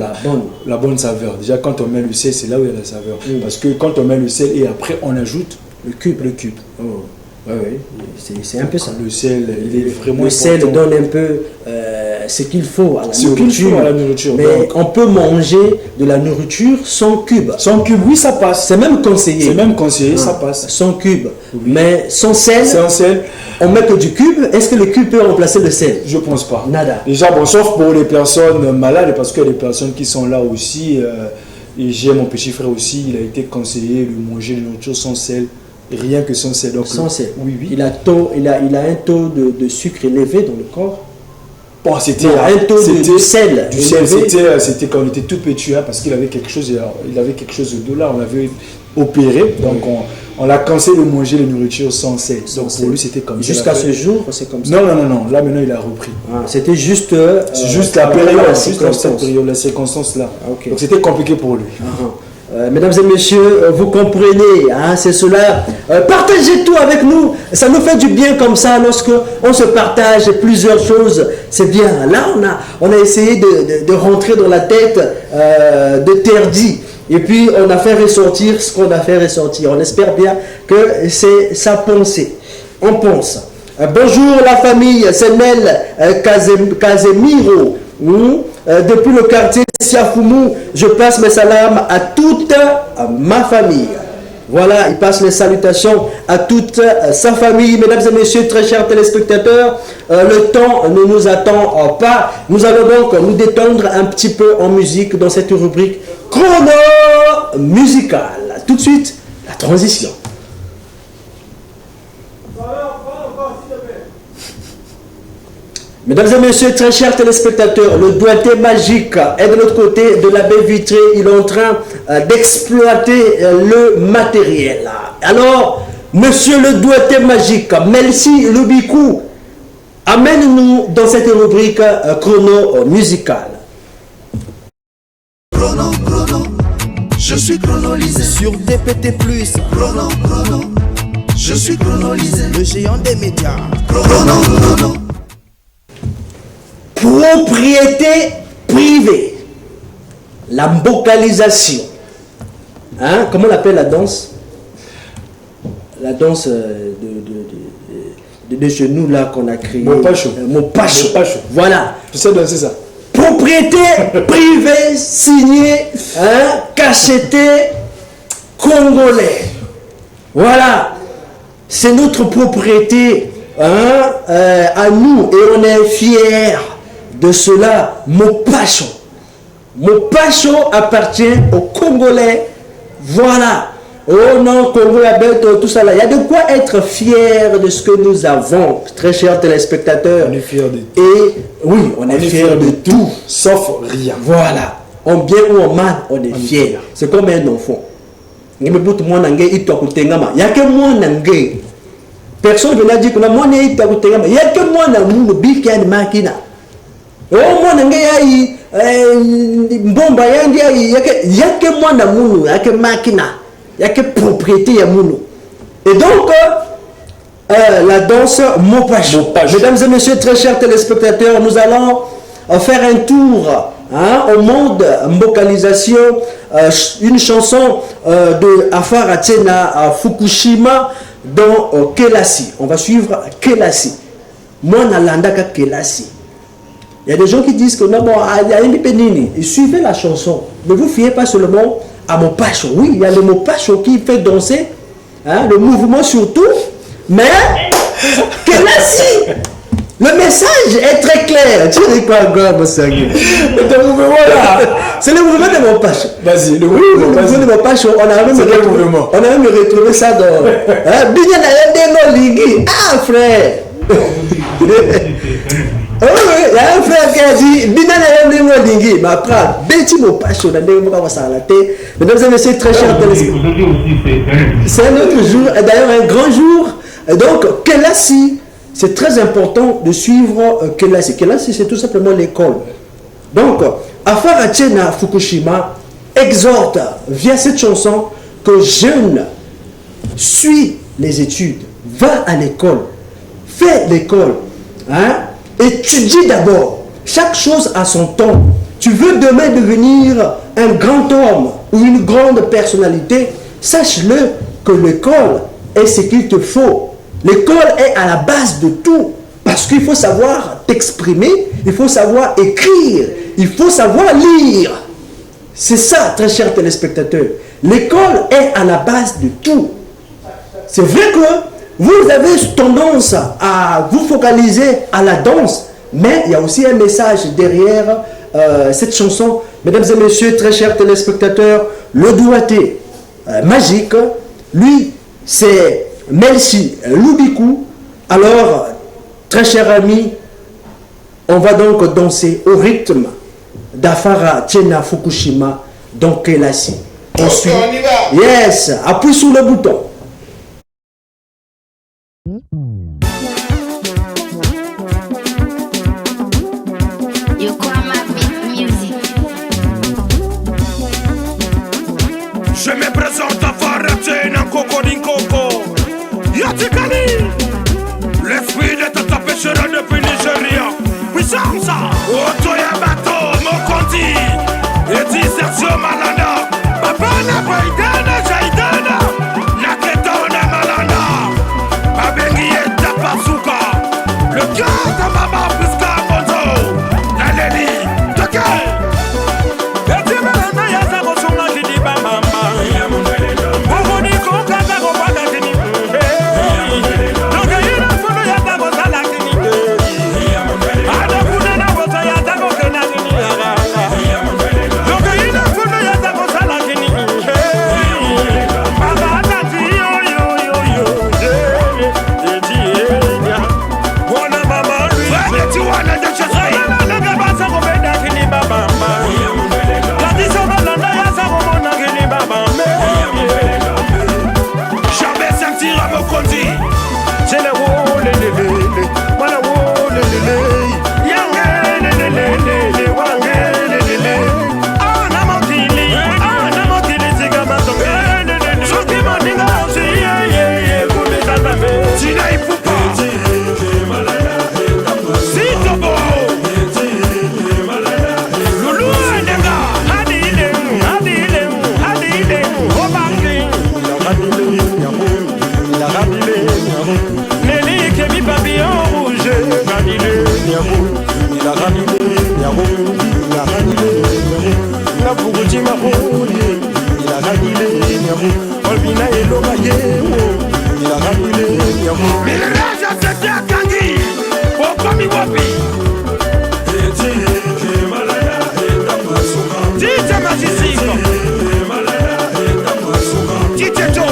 la bonne saveur. Déjà quand on met le sel, c'est là où il y a la saveur. Parce que quand on met le sel et après on ajoute le cube. Oh. Oui, c'est un peu ça. Le sel, il est vraiment le sel donne un peu ce qu'il faut à la nourriture. Mais donc, on peut manger de la nourriture sans cube. Sans cube, oui, ça passe. C'est même conseillé. Ça passe. Sans cube. Oui. Mais sans sel, on met que du cube. Est-ce que le cube peut remplacer le sel? Je pense pas. Nada. Déjà, bon, sauf pour les personnes malades, parce qu'il y a des personnes qui sont là aussi. Et j'ai mon petit frère aussi, il a été conseillé de manger de la nourriture sans sel. Rien que sans sel. Donc, sans sel. Oui. Il a un taux de sucre élevé dans le corps. Bon, c'était un taux de sel. C'était quand on était tout petit, parce qu'il avait quelque chose de là. On l'avait opéré, donc on l'a cansé de manger les nourritures sans sel. Donc pour lui, c'était comme ça. Jusqu'à ce jour, c'est comme ça. Non. Là maintenant, il a repris. C'était juste. C'est juste la période, la circonstance là. Okay. Donc c'était compliqué pour lui. Mesdames et messieurs, vous comprenez, c'est cela. Partagez tout avec nous. Ça nous fait du bien comme ça lorsque on se partage plusieurs choses. C'est bien. Là, on a essayé de rentrer dans la tête de Terdi. Et puis, on a fait ressortir ce qu'on a fait ressortir. On espère bien que c'est sa pensée. On pense. Bonjour la famille, c'est Nel Casemiro. Depuis le quartier Siafoumou, je passe mes salams à toute ma famille. Voilà, il passe les salutations à toute sa famille. Mesdames et messieurs, très chers téléspectateurs, le temps ne nous attend pas. Nous allons donc nous détendre un petit peu en musique dans cette rubrique chrono musicale. Tout de suite, la transition. Mesdames et messieurs, très chers téléspectateurs, le doigté magique est de l'autre côté de la baie vitrée. Il est en train d'exploiter le matériel. Alors, monsieur le doigté magique, Melsi Lubikou, amène-nous dans cette rubrique chrono musicale. Chrono, chrono, je suis chronolisé sur DPT+. Chrono, chrono, je suis chronolisé, le géant des médias. Chrono, chrono. Propriété privée, la vocalisation. Hein? Comment on appelle la danse? La danse de chez nous là qu'on a créé. Mopacho. Mopacho. Voilà. Tu sais danser ça? Propriété privée signée, hein, cachetée, congolais. Voilà. C'est notre propriété, hein, à nous et on est fiers de cela. Mopacho. Mopacho appartient aux Congolais. Voilà. Oh non, Congo, tout ça là. Il y a de quoi être fier de ce que nous avons, très chers téléspectateurs. On est fiers de tout. Et oui, on est fiers de tout. Sauf rien. Voilà. En bien ou en mal, on est fiers. C'est comme un enfant. Il y a que moi, personne ne dit que moi, il y a que moi, oh moi nangai mbomba yandi yake mwana munu yake makina yake propriété ya munu. Et donc la danse Mopacho. Mesdames et messieurs, très chers téléspectateurs, nous allons faire un tour, hein, au monde vocalisation, une chanson de Afara Tchena à Fukushima dans Kelasi. On va suivre Kelasi. Moi nalandaka Kelasi. Il y a des gens qui disent que non, bon, ils suivez la chanson. Ne vous fiez pas seulement à Mopacho. Oui, il y a le Mopacho qui fait danser, hein, le mouvement surtout. Mais, Kelasi, le message est très clair. Tu dis quoi encore, mon sérieux? C'est le mouvement de Mopacho. Vas-y, le mouvement de Mopacho. On a même retrouvé ça dans ah, frère. Oh, oui, il y a un frère qui a dit mais après, mesdames et messieurs, très chers téléspectateurs, c'est un autre jour, et d'ailleurs un grand jour. Et donc, Kelasi, c'est très important de suivre Kelasi. Kelasi, c'est tout simplement l'école. Donc, Afara Tchena Fukushima exhorte via cette chanson que jeune suit les études, va à l'école, fait l'école, hein? Étudie d'abord. Chaque chose a son temps. Tu veux demain devenir un grand homme ou une grande personnalité, sache-le que l'école est ce qu'il te faut. L'école est à la base de tout. Parce qu'il faut savoir t'exprimer, il faut savoir écrire, il faut savoir lire. C'est ça, très chers téléspectateurs. L'école est à la base de tout. C'est vrai que vous avez tendance à vous focaliser à la danse, mais il y a aussi un message derrière cette chanson. Mesdames et messieurs, très chers téléspectateurs, le doigté magique, lui, c'est Melsi Lubikou. Alors, très chers amis, on va donc danser au rythme d'Afara Tchena Fukushima dans Kelasi. Ensuite, yes, appuie sur le bouton. Je me présente à Faratena Coco Dinkoko Yatikali. L'esprit de Tata Pêchera depuis Nigeria. Puissance Otoya Bato Mokonti et dissertion Malanda. Papa na Baidana Jaidana Naketona Malanda. Babengi et Tapasuka. Le cœur de Mama Puska Moto Naleli eloba yewo ilakalile nyamo miliraja tete akangi okomi wapi Tite Magicico Tite To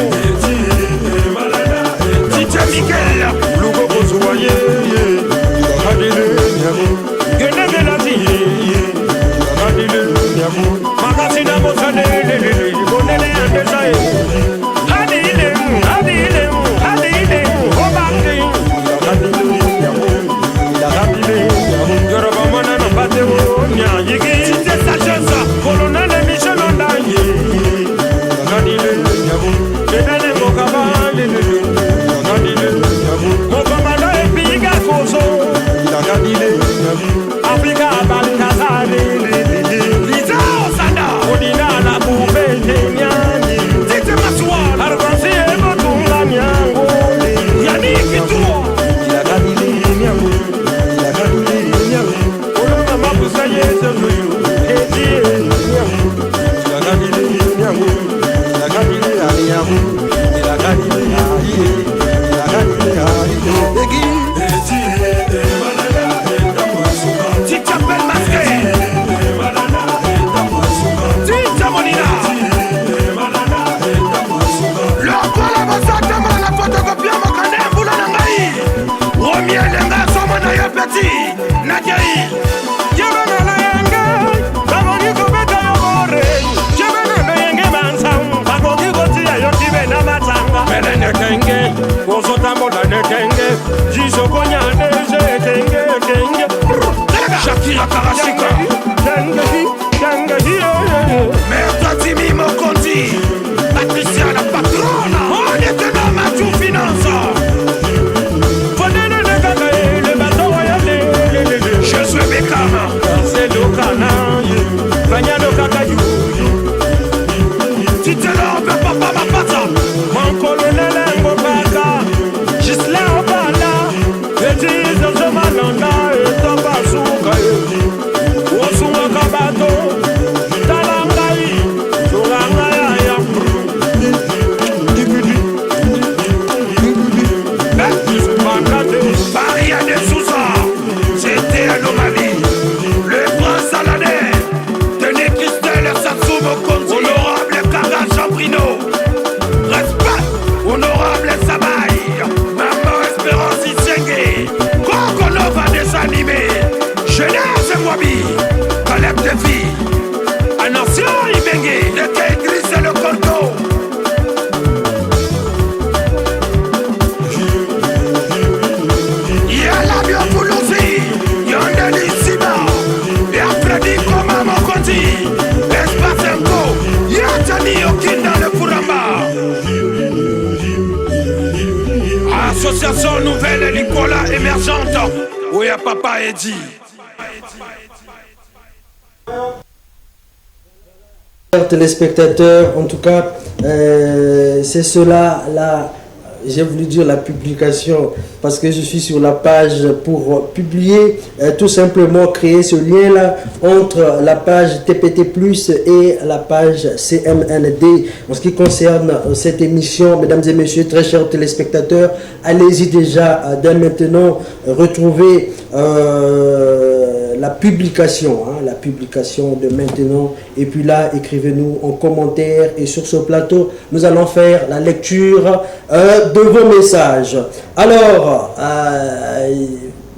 Tite Miguel Lugo Bozoye Hadile Nyamo Gene Melati Hadile Nyamo Magazine Mosane Bonele Andesae Hadile Hadile Hadile Obaki Hadile Nyamo Hadile Nyamo Yoruba Mana no Bateo Nya Yigi Tite Sajenza Colonel Michel Ondaye Hadile Nyamo Benele Mokabale Hadile Nyamo Mokomando Epiga Koso Hadile Nyamo Afrika Balkazare Liza Osanda Odina na Bubende Nyani Tite Maswala Arwansi Emotunga Nyango Yani Kituo Hadile Nyamo Hadile Nyamo Oloma Mabusa Yesu Luyu Hedie Nyamo Hadile Nyamo Hadile Nyamo Hadile Egi Tita Bel Masque Tita Monina Lokola Basata Mana Photocopia Makane Mbula Nangai Romie Lenga Somana ya Petit Nagai Yabana la Yanga Bagoni Kobeta Yomore Yabana la Yanga Mansam Bagoni Goti Ayotibe na Matanga Melene Kenge Ozotamo la Nekenge Jiso Konya Neje Kenge Kenge Shakira Karashika Kenge Merta Timi Mokonzi Patricia la patrona On était dans ma tour finance Je suis Bekama C'est Lokana Vanyano Kakayou Titelo Papa Mapata Mon colonel Ngobaka Gisela Obala Eti Zozomalanda Etoba Suka Osunga Kabato Talangai Turangaya Maria de Sousa C'était Anomalie Le prince Saladin Tenez Christelle Sassou Mokonzi Honorable Kara Chambrino Respect Honorable Sabaï Maman Espérance Isenge Coco Nova des animés Jeunesse Wabi Caleb Defi Anation Ibenge Deke Idriss et le Cordo Yala Biopoulouzi Yandeli Siba Yafredi Koma Mokonzi Espacenko Yatani Okinda le Furamba Association Nouvelle Nicolas Émergente Ouya Papa Edi Chers téléspectateurs, en tout cas, c'est cela là. J'ai voulu dire la publication parce que je suis sur la page pour publier, tout simplement créer ce lien-là entre la page TPT+, et la page CMND. En ce qui concerne cette émission, mesdames et messieurs, très chers téléspectateurs, allez-y déjà dès maintenant retrouver la publication de maintenant, et puis là écrivez-nous en commentaire, et sur ce plateau nous allons faire la lecture de vos messages. Alors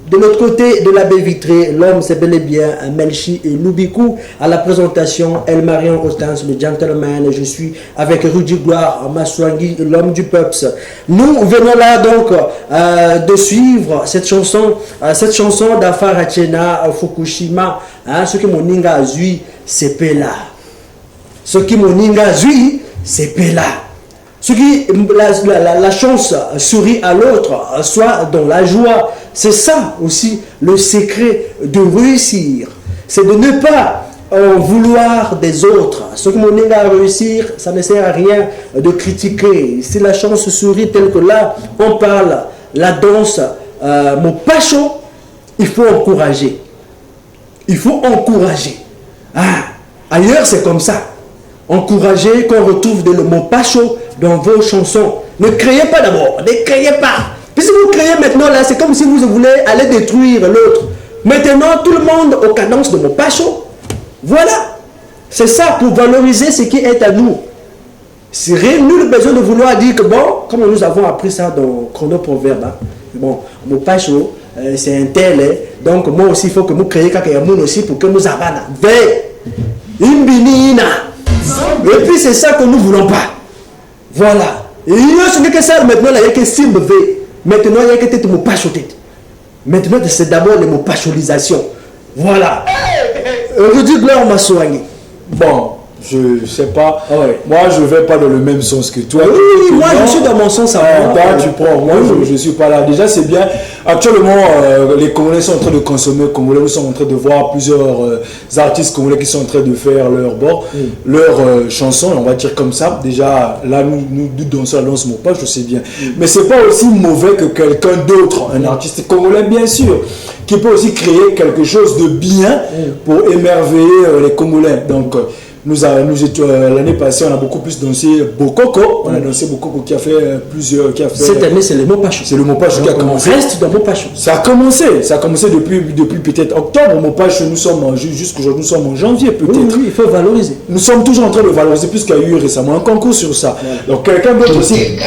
de l'autre côté de la baie vitrée, l'homme c'est bel et bien Melchi et Loubikou. À la présentation, El Marion Ostens, le gentleman. Je suis avec Rudy Gloire Maswangi, l'homme du Peps. Nous venons là donc de suivre cette chanson d'Afar Achena Fukushima. Ce que mon ninga a zui, c'est Pela. Ce qui mon ninga a zui, c'est Pela. Ce qui la chance sourit à l'autre, soit dans la joie. C'est ça aussi le secret de réussir. C'est de ne pas en vouloir des autres. Ce que mon nez à réussir, ça ne sert à rien de critiquer. Si la chance sourit telle que là, on parle, la danse, mon pacho, il faut encourager. Il faut encourager. Ailleurs, c'est comme ça. Encourager, qu'on retrouve de mon pacho, dans vos chansons. Ne créez pas d'abord, ne créez pas. Puis si vous créez maintenant là, c'est comme si vous voulez aller détruire l'autre. Maintenant, tout le monde aux cadences de Mopacho. Voilà. C'est ça pour valoriser ce qui est à nous. C'est nul besoin de vouloir dire que bon, comme nous avons appris ça dans Chrono Proverbe, hein, bon, Mopacho, c'est un tel, hein, donc moi aussi il faut que nous créions Kakayamoun aussi pour que nous avons Imbinina. Et puis c'est ça que nous ne voulons pas. Voilà. Et il y a que ça maintenant, il y a que Simbe. Maintenant, il y a que tête Mopacho tête. Maintenant, c'est d'abord les mopacholisation. Voilà. Aujourd'hui, Gloire m'a soigné. Bon, je sais pas. Ah ouais. Moi, je vais pas dans le même sens que toi. Oui, moi, je suis dans mon sens à moi. Tu prends. Moi, je suis pas là. Déjà, c'est bien. Actuellement, les Congolais sont en train de consommer. Congolais, nous sommes en train de voir plusieurs artistes congolais qui sont en train de faire leur chansons, on va dire comme ça. Déjà, là, nous dansons la danse Mopacho, je sais bien. Mais c'est pas aussi mauvais que quelqu'un d'autre, un artiste congolais, bien sûr, qui peut aussi créer quelque chose de bien pour émerveiller les Congolais. Donc, l'année passée, on a beaucoup plus dansé Bokoko. On a dansé Bokoko qui a fait plusieurs. Cette année, c'est le Mopacho. C'est le Mopacho qui a commencé. On reste dans Mopacho. Ça a commencé depuis peut-être octobre. Mopacho, nous sommes jusqu'aujourd'hui, nous sommes en janvier peut-être. Oui, il faut valoriser. Nous sommes toujours en train de valoriser, puisqu'il y a eu récemment un concours sur ça. Donc quelqu'un d'autre aussi.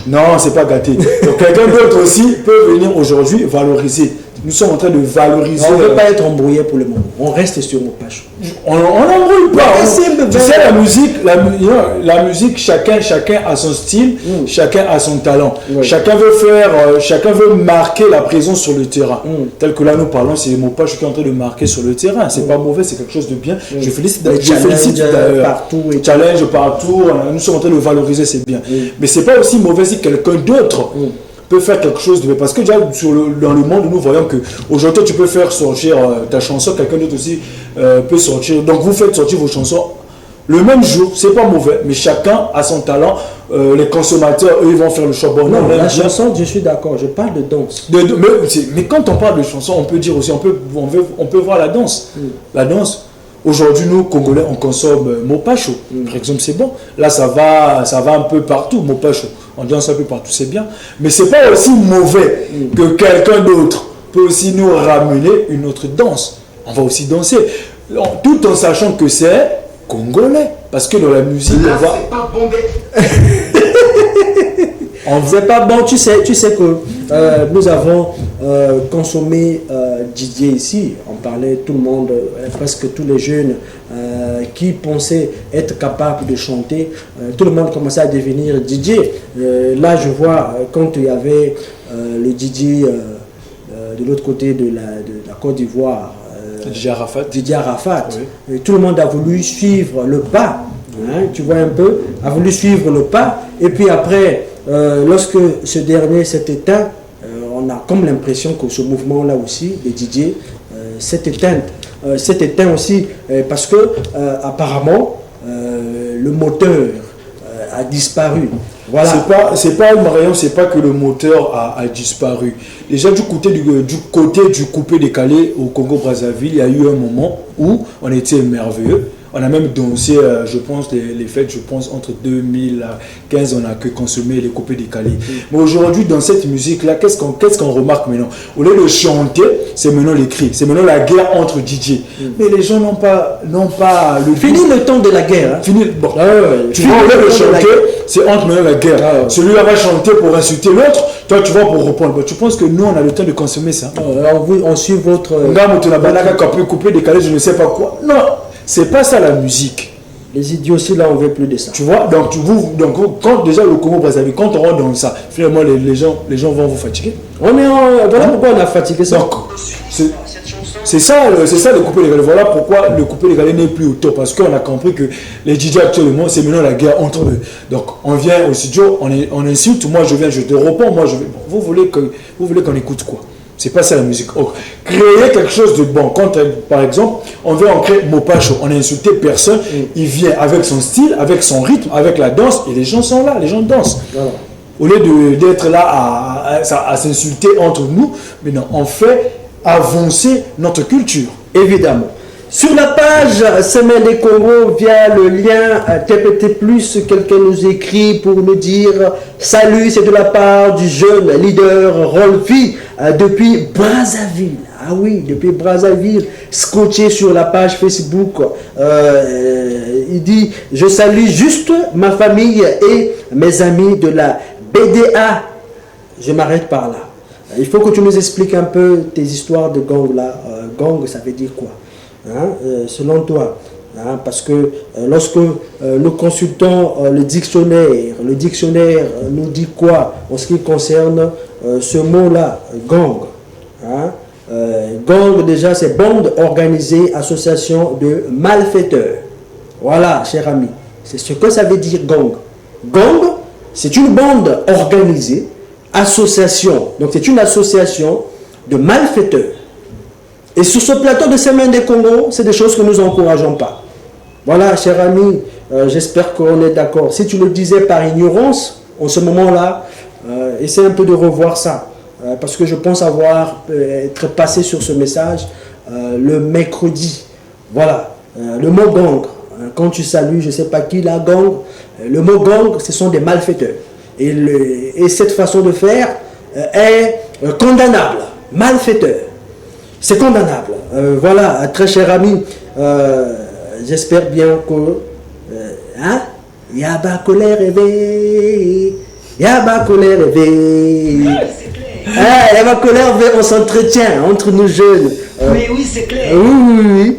Non, c'est pas gâté. Donc quelqu'un d'autre aussi peut venir aujourd'hui valoriser. Nous sommes en train de valoriser. On ne veut pas être embrouillé pour le moment. On reste sur Mopacho. On n'embrouille pas. Tu sais, la musique, chacun a son style, chacun a son talent. Chacun veut marquer la présence sur le terrain. Tel que là nous parlons, c'est Mopacho qui est en train de marquer sur le terrain. C'est pas mauvais, c'est quelque chose de bien. Je félicite partout. Challenge partout. Nous sommes en train de valoriser, c'est bien. Mais c'est pas aussi mauvais si quelqu'un d'autre peut faire quelque chose de... Parce que déjà, dans le monde, nous voyons qu'aujourd'hui, tu peux faire sortir ta chanson, quelqu'un d'autre aussi peut sortir. Donc, vous faites sortir vos chansons le même jour, c'est pas mauvais, mais chacun a son talent. Les consommateurs, eux, ils vont faire le choix. Bon, non, la chanson, je suis d'accord, je parle de danse. Mais quand on parle de chanson, on peut dire aussi, on peut voir la danse. La danse. Aujourd'hui, nous, Congolais, on consomme Mopacho. Par exemple, c'est bon. Là, ça va un peu partout, Mopacho. On danse un peu partout, c'est bien. Mais c'est pas aussi mauvais que quelqu'un d'autre peut aussi nous ramener une autre danse. On va aussi danser. Tout en sachant que c'est congolais. Parce que dans la musique, là, c'est pas bon. On faisait pas bon. Tu sais que nous avons consommé Didier ici. On parlait, tout le monde, presque tous les jeunes qui pensaient être capables de chanter. Tout le monde commençait à devenir Didier. Là, je vois, quand il y avait le Didier de l'autre côté de la Côte d'Ivoire, Didier Arafat. Oui. Et tout le monde a voulu suivre le pas. Hein, tu vois un peu, a voulu suivre le pas. Et puis après, lorsque ce dernier s'est éteint, on a comme l'impression que ce mouvement-là aussi, de Didier, s'est éteint aussi parce que apparemment, le moteur a disparu. Voilà. C'est pas Marion, c'est pas que le moteur a disparu. Déjà du côté du coupé-décalé au Congo-Brazzaville, il y a eu un moment où on était merveilleux. On a même dansé, je pense, les fêtes, je pense, entre 2015, on a que consommé les coupés décalés. Mais aujourd'hui, dans cette musique-là, qu'est-ce qu'on remarque maintenant? Au lieu de chanter, c'est maintenant les cris. C'est maintenant la guerre entre DJ. Mais les gens n'ont pas le... Fini le temps de la guerre. Hein. Fini, bon. Tu vois, au lieu de chanter, c'est entre maintenant la guerre. Celui-là va chanter pour insulter l'autre, toi tu vas pour répondre. Tu penses que nous, on a le temps de consommer ça? On suit votre... Coupé décalé, je ne sais pas quoi. Non. C'est pas ça la musique. Les idiots aussi, là, on ne veut plus de ça. Tu vois, donc quand déjà le Congo-Brazzaville, quand on rentre dans ça, finalement, les gens vont vous fatiguer. Oui, mais voilà pourquoi on a fatigué ça. Donc, c'est ça le coupé décalé. Voilà pourquoi le coupé décalé n'est plus au top. Parce qu'on a compris que les DJ actuellement, c'est maintenant la guerre entre eux. Donc, on vient au studio, on insulte, moi je viens, je te réponds, moi je vais. Vous voulez qu'on écoute quoi? C'est pas ça la musique. Créer quelque chose de bon. Quand, par exemple, on veut en créer Mopacho, on n'a insulté personne, il vient avec son style, avec son rythme, avec la danse, et les gens sont là, les gens dansent. Voilà. Au lieu d'être là à s'insulter entre nous, mais non, on fait avancer notre culture. Évidemment. Sur la page Semaine des Congo, via le lien TPT+, quelqu'un nous écrit pour nous dire « Salut, c'est de la part du jeune leader Rolfi depuis Brazzaville. » Ah oui, depuis Brazzaville, scotché sur la page Facebook. Il dit « Je salue juste ma famille et mes amis de la BDA. » Je m'arrête par là. Il faut que tu nous expliques un peu tes histoires de gang là. Gang, ça veut dire quoi? Selon toi, parce que lorsque nous consultons le dictionnaire nous dit quoi en ce qui concerne ce mot-là, gang. Gang, déjà, c'est bande organisée, association de malfaiteurs. Voilà, cher ami, c'est ce que ça veut dire gang. Gang, c'est une bande organisée, association, donc c'est une association de malfaiteurs. Et sur ce plateau de Semaine des Congo, c'est des choses que nous n'encourageons pas. Voilà, cher ami, j'espère qu'on est d'accord. Si tu le disais par ignorance, en ce moment-là, essaie un peu de revoir ça. Parce que je pense être passé sur ce message le mercredi. Voilà, le mot gang. Quand tu salues, je ne sais pas qui, la gang, le mot gang, ce sont des malfaiteurs. Et cette façon de faire est condamnable. Malfaiteur. C'est condamnable. Voilà, très cher ami, j'espère bien que... Yaba colère éveillée, Yaba colère éveillée. Yaba colère éveillée, on s'entretient entre nous jeunes. Mais oui, c'est clair. Oui.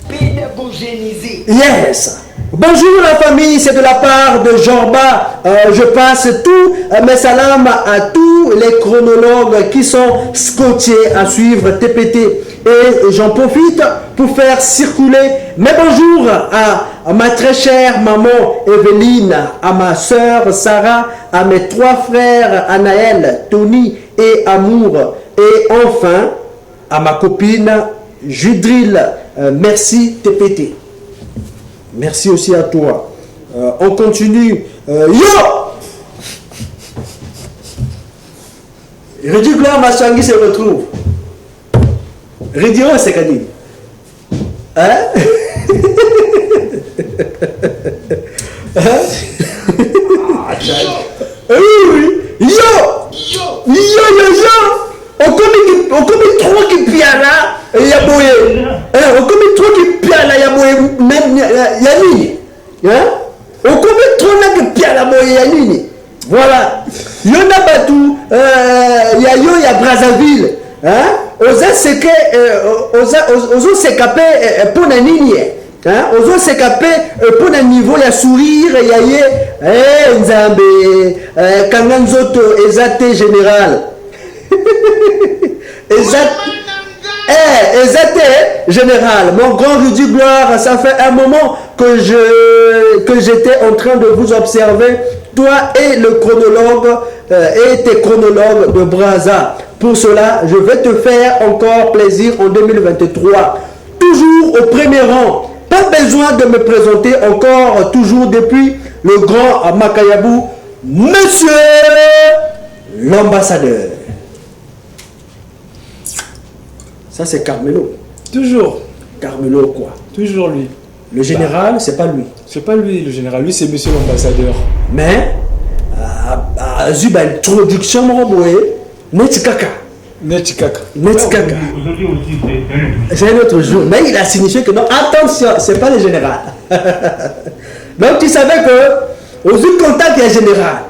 Pédagogénisé. Yes. Bonjour la famille, c'est de la part de Jorba. Je passe tous mes salams à tous les chronologues qui sont scotchés à suivre TPT. Et j'en profite pour faire circuler mes bonjours à ma très chère maman Evelyne, à ma soeur Sarah, à mes 3 frères Anaël, Tony et Amour. Et enfin, à ma copine Judril. Merci TPT. Merci aussi à toi. On continue. Yo! Redi Gloire Massangi se retrouve. Redi O c'est Kadine. Hein? Oui. Yo! On comme trop qui pia là. Il y a boye. On comme trop qui pia là. Il y a boye. Même il y a nini. On comme trop là qui pia là boye. Il y a nini. Voilà. Il y en a partout. Il y a Brazzaville. Osa seke. Osa s'écaper pour la nini. Osa s'écaper pour le niveau. Il y a sourire. Il y a Nzambe. Kanganzoto. Ezate général. Exact, général, mon grand Rudy Gloire, ça fait un moment que j'étais en train de vous observer, toi et le chronologue et tes chronologues de Brazza. Pour cela, je vais te faire encore plaisir en 2023. Toujours au premier rang. Pas besoin de me présenter encore, toujours depuis le grand Makayabou, monsieur l'ambassadeur. Ça, c'est Carmelo. Toujours. Carmelo, quoi? Toujours lui. Le général, c'est pas lui. C'est pas lui, le général. Lui, c'est monsieur l'ambassadeur. Mais, Zuba, introduction, mon boy, Netikaka. Netikaka. C'est un autre jour. Mais il a signifié que non, attention, c'est pas le général. Donc, tu savais que, aux yeux de contact, il y a général.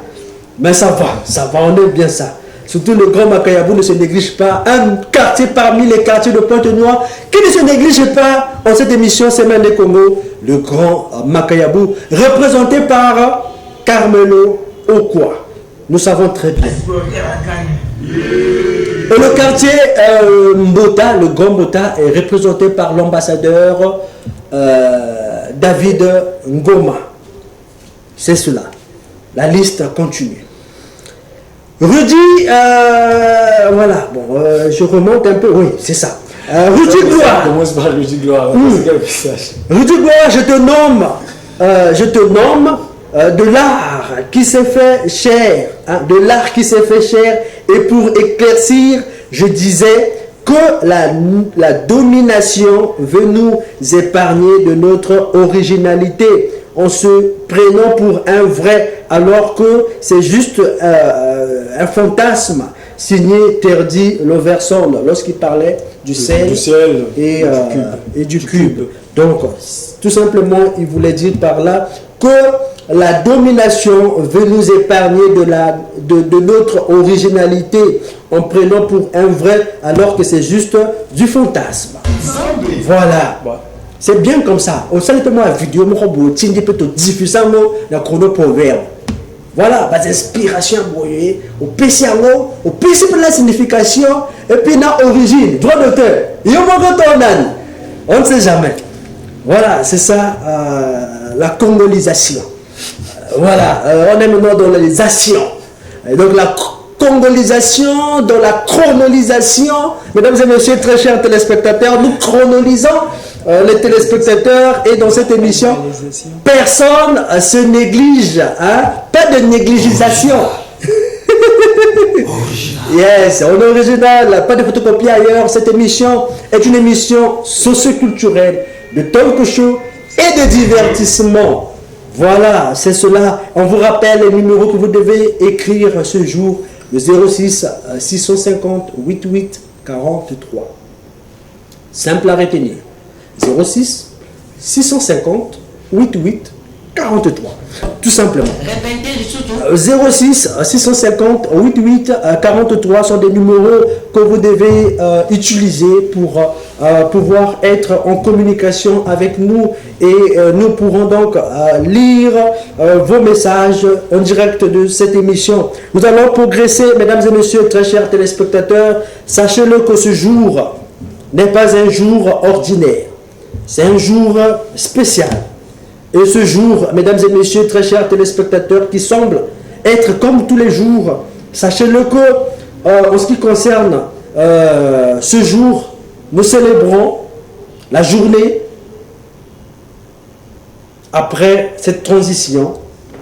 Mais ça va, on aime bien ça. Surtout le grand Makayabou ne se néglige pas. Un quartier parmi les quartiers de Pointe-Noire qui ne se néglige pas en cette émission Semaine des Congo. Le grand Makayabou, représenté par Carmelo Okwa. Nous savons très bien. Et le quartier Mbota, le grand Mbota, est représenté par l'ambassadeur David Ngoma. C'est cela. La liste continue. Rudy, voilà, bon, je remonte un peu, oui, c'est ça. Rudy Gloire. Commence par Rudy Gloire. Rudy Gloire, je te nomme de l'art qui s'est fait cher, de l'art qui s'est fait cher. Et pour éclaircir, je disais que la domination veut nous épargner de notre originalité en se prenant pour un vrai, alors que c'est juste un fantasme, signé Terdy Loverson lorsqu'il parlait du sel et du cube. Donc, tout simplement, il voulait dire par là que la domination veut nous épargner de notre originalité en prenant pour un vrai, alors que c'est juste du fantasme. Voilà. C'est bien comme ça. On sait tellement la vidéo, on peut diffuser le chronoproverbe. Voilà, les inspirations, au PC, pour la signification, et puis la origine, droit d'auteur. On ne sait jamais. Voilà, c'est ça, la congolisation. Voilà, on est maintenant dans les actions. Et donc la congolisation, dans la chronolisation, mesdames et messieurs, très chers téléspectateurs, nous chronolisons les téléspectateurs, et dans cette émission, personne se néglige, hein? Pas de négligisation. Yes, on est original, pas de photocopie ailleurs. Cette émission est une émission socioculturelle, de talk show et de divertissement. Voilà, c'est cela. On vous rappelle les numéros que vous devez écrire ce jour, le 06 650 88 43. Simple à retenir. 06 650 88 43. Tout simplement. 06 650 88 43 sont des numéros que vous devez utiliser pour pouvoir être en communication avec nous, et nous pourrons donc lire vos messages en direct de cette émission. Nous allons progresser, mesdames et messieurs, très chers téléspectateurs. Sachez-le que ce jour n'est pas un jour ordinaire. C'est un jour spécial. Et ce jour, mesdames et messieurs, très chers téléspectateurs, qui semble être comme tous les jours, sachez-le que, en ce qui concerne ce jour, nous célébrons la journée après cette transition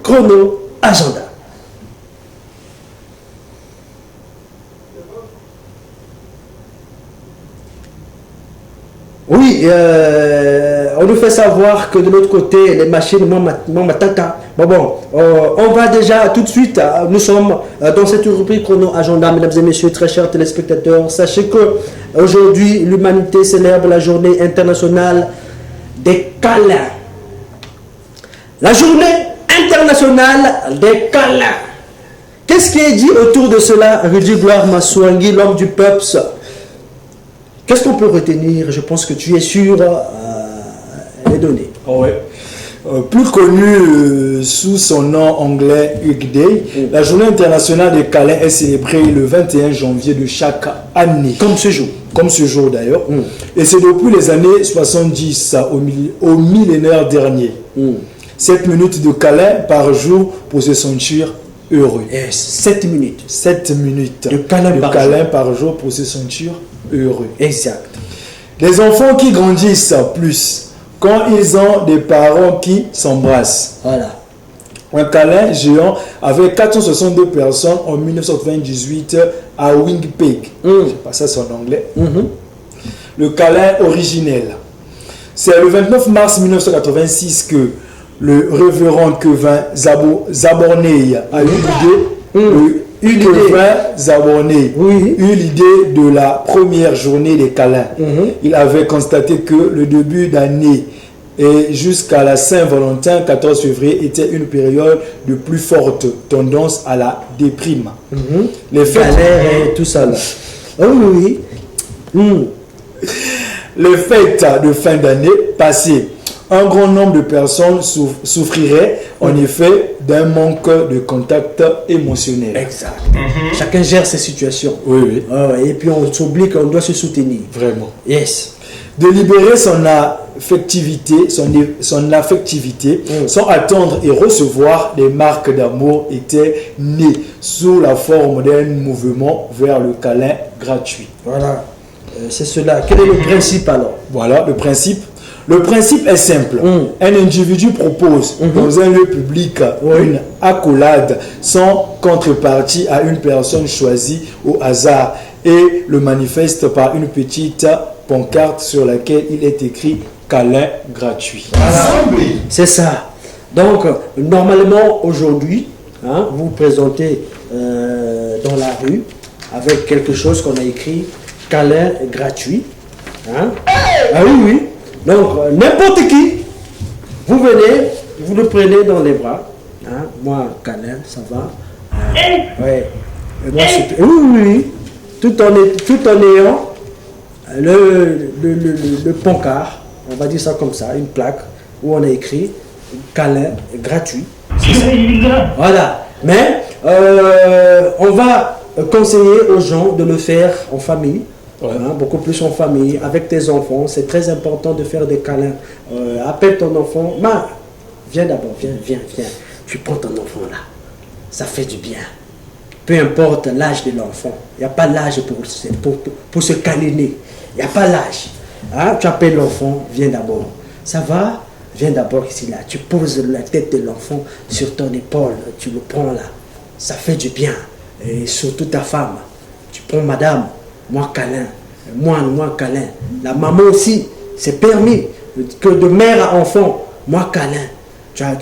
chrono-agenda. Oui, on nous fait savoir que de l'autre côté, les machines, on va déjà tout de suite, nous sommes dans cette rubrique chrono-agenda, mesdames et messieurs, très chers téléspectateurs. Sachez que aujourd'hui, l'humanité célèbre la journée internationale des câlins. La journée internationale des câlins. Qu'est-ce qui est dit autour de cela, Rudy Gloire Massouangui, l'homme du peuple? Qu'est-ce qu'on peut retenir? Je pense que tu es sûr les données. Oh ouais. Plus connu sous son nom anglais Hug Day, la journée internationale des câlins est célébrée le 21 janvier de chaque année. Comme ce jour. Comme ce jour d'ailleurs. Et c'est depuis les années 70 au millénaire dernier. 7 minutes de câlin par jour pour se sentir heureux. Yes, 7 minutes. 7 minutes de câlin par jour pour se sentir heureux. Exact. Les enfants qui grandissent plus quand ils ont des parents qui s'embrassent. Voilà. Un câlin géant avec 462 personnes en 1998 à Winnipeg. Je sais pas ça c'est en anglais. Le câlin originel. C'est le 29 mars 1986 que le révérend Kevin Zaborney a eu l'idée de la première journée des câlins. Il avait constaté que le début d'année et jusqu'à la Saint-Valentin, 14 février, était une période de plus forte tendance à la déprime. Les fêtes et tout ça là. Oui. Les fêtes de fin d'année passées, un grand nombre de personnes souffriraient en effet d'un manque de contact émotionnel. Exact. Chacun gère ses situations. Oui. Et puis on s'oublie qu'on doit se soutenir. Vraiment. Yes. De libérer son affectivité, sans attendre et recevoir des marques d'amour était né sous la forme d'un mouvement vers le câlin gratuit. Voilà. C'est cela. Quel est le principe alors? Voilà le principe. Le principe est simple. Un individu propose dans un lieu public une accolade sans contrepartie à une personne choisie au hasard et le manifeste par une petite pancarte sur laquelle il est écrit câlin gratuit. C'est ça. Donc, normalement, aujourd'hui, vous vous présentez dans la rue avec quelque chose qu'on a écrit câlin gratuit. Ah oui. Donc, n'importe qui, vous venez, vous le prenez dans les bras. Moi, câlin, ça va. Ouais. Et moi, oui. Tout en ayant le pancart, on va dire ça comme ça, une plaque où on a écrit câlin gratuit. Voilà. Mais on va conseiller aux gens de le faire en famille. Beaucoup plus en famille, avec tes enfants. C'est très important de faire des câlins. Appelle ton enfant. Viens d'abord, viens. Tu prends ton enfant là. Ça fait du bien. Peu importe l'âge de l'enfant. Il n'y a pas l'âge pour se câliner. Il n'y a pas l'âge. Tu appelles l'enfant, viens d'abord. Ça va? Viens d'abord ici là. Tu poses la tête de l'enfant sur ton épaule. Tu le prends là. Ça fait du bien. Et surtout ta femme. Tu prends madame. Moi câlin, moi câlin. La maman aussi, c'est permis que de mère à enfant, moi câlin.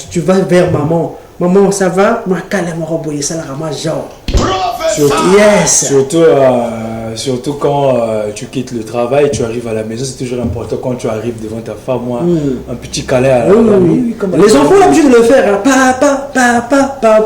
Tu vas vers maman, maman ça va, moi câlin, moi rebouiller ça la genre. Surtout quand tu quittes le travail, tu arrives à la maison, c'est toujours important quand tu arrives devant ta femme, un petit câlin à la famille. Les enfants ont l'habitude de le faire. Papa,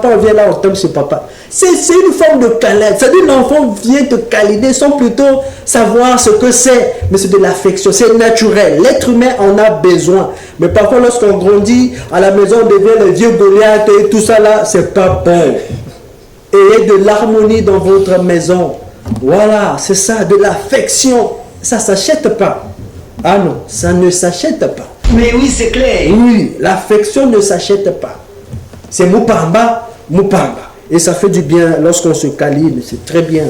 on vient là, on tombe sur papa. C'est une forme de câlin. C'est-à-dire l'enfant vient te câliner sans plutôt savoir ce que c'est. Mais c'est de l'affection, c'est naturel. L'être humain en a besoin. Mais parfois, lorsqu'on grandit, à la maison, on devient le vieux Goliath et tout ça là, c'est pas bon. Ayez de l'harmonie dans votre maison. Voilà, c'est ça, de l'affection. Ça ne s'achète pas. Ah non, ça ne s'achète pas. Mais oui, c'est clair. Oui, l'affection ne s'achète pas. C'est Mupamba. Et ça fait du bien lorsqu'on se câline. C'est très bien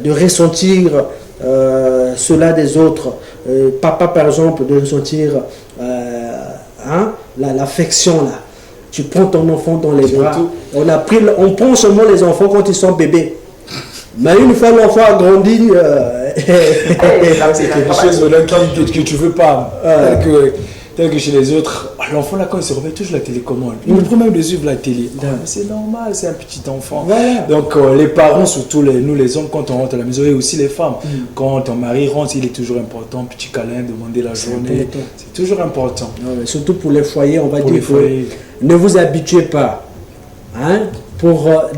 de ressentir cela des autres. Papa, par exemple, de ressentir l'affection là. Tu prends ton enfant dans les bras. On prend seulement les enfants quand ils sont bébés. Mais une fois l'enfant a grandi, c'est quelque chose que tu veux pas. Tel que chez les autres, l'enfant là quand il se réveille toujours la télécommande. Il me promet de suivre la télé. C'est normal, c'est un petit enfant. Donc les parents, surtout nous les hommes, quand on rentre à la maison, et aussi les femmes, quand ton mari rentre, il est toujours important, petit câlin, demander la journée. C'est toujours important. Surtout pour les foyers, on va dire que ne vous habituez pas.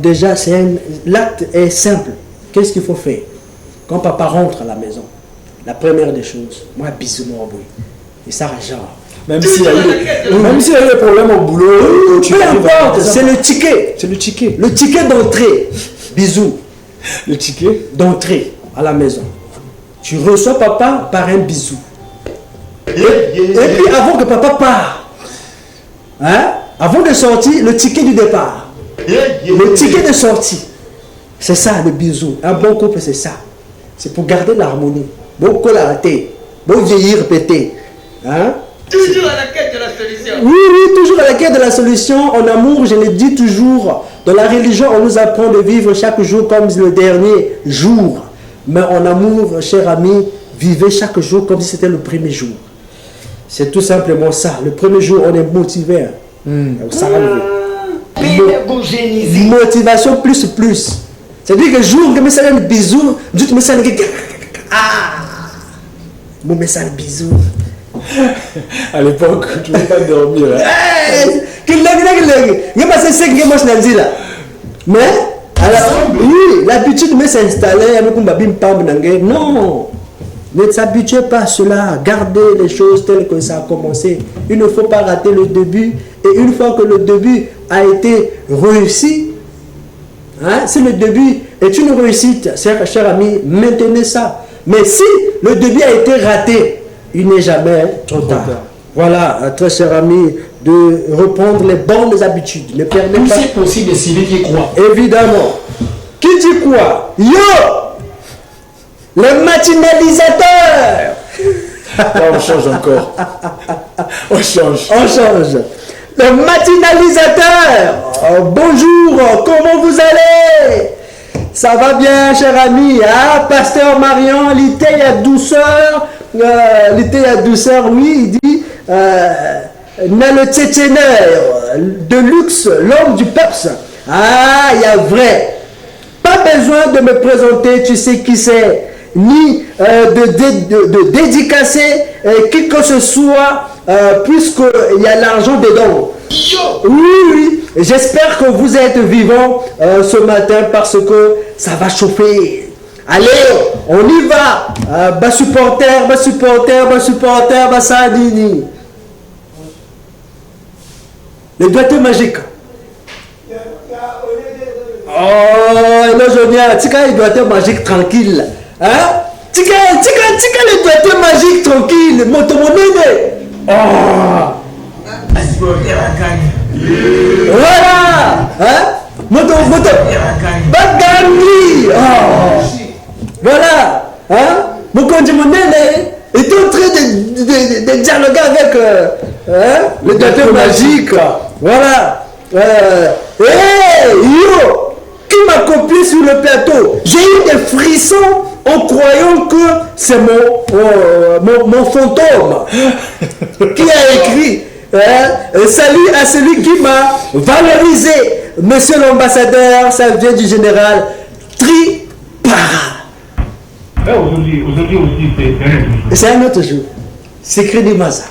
Déjà, l'acte est simple. Qu'est-ce qu'il faut faire? Quand papa rentre à la maison, la première des choses, moi, bisous, mon boy. Et ça genre. Même s'il y a eu des problèmes au boulot, peu importe, c'est le ticket. C'est le ticket. Le ticket d'entrée. Bisous. Le ticket d'entrée à la maison. Tu reçois papa par un bisou. Et puis avant que papa part, avant de sortir, le ticket du départ. Le ticket de sortie. C'est ça le bisou. Un bon couple, c'est ça. C'est pour garder l'harmonie. Bon collaté. Bon vieillir pété. Toujours à la quête de la solution. Oui, toujours à la quête de la solution. En amour, je le dis toujours. Dans la religion, on nous apprend de vivre chaque jour comme le dernier jour. Mais en amour, cher ami, vivez chaque jour comme si c'était le premier jour. C'est tout simplement ça. Le premier jour, on est motivé. Ça va lever. Motivation plus. C'est-à-dire que le jour que je me fais un bisou, je me fais un bisou. À l'époque, tu ne pouvais pas dormir. Mais, oui, l'habitude de s'installer avec un non. Ne s'habituez pas à cela. Gardez les choses telles que ça a commencé. Il ne faut pas rater le début. Et une fois que le début a été réussi, si le début est une réussite, cher ami, maintenez ça. Mais si le début a été raté, il n'est jamais trop tard. Voilà, très cher ami, de reprendre les bonnes habitudes. Ne permet pas. C'est possible de s'y qui croit. Évidemment. Qui dit quoi? Yo! Le matinalisateurs! Là, on change encore. On change. On change. Le matinalisateur. Bonjour, comment vous allez? Ça va bien, cher ami, hein? Pasteur Marion, l'été à douceur. L'été à douceur, oui, il dit n'a le tchétchéneur de luxe, l'homme du peuple. Ah, il y a vrai. Pas besoin de me présenter, tu sais qui c'est, ni de dédicacer qui que ce soit, puisqu'il y a l'argent dedans. Oui, j'espère que vous êtes vivants ce matin parce que ça va chauffer. Allez, on y va. Bas supporter, Sadini. Le doigté magique. Oh, là, Jonia, tika le doigté magique tranquille. Hein? Tika le doigté magique tranquille. Motomonene. Oh. Voilà. Hein? Moto. Bagani. Oh. Voilà. Hein? Mokondimonene est en train de dialoguer avec le doigté magique. Voilà. Hey, yo! Qui m'a copié sur le plateau? J'ai eu des frissons en croyant que c'est mon fantôme qui a écrit. Salut à celui qui m'a valorisé. Monsieur l'ambassadeur, ça vient du général Tripara. Aujourd'hui aussi, c'est un autre jour. C'est Crédit Maza.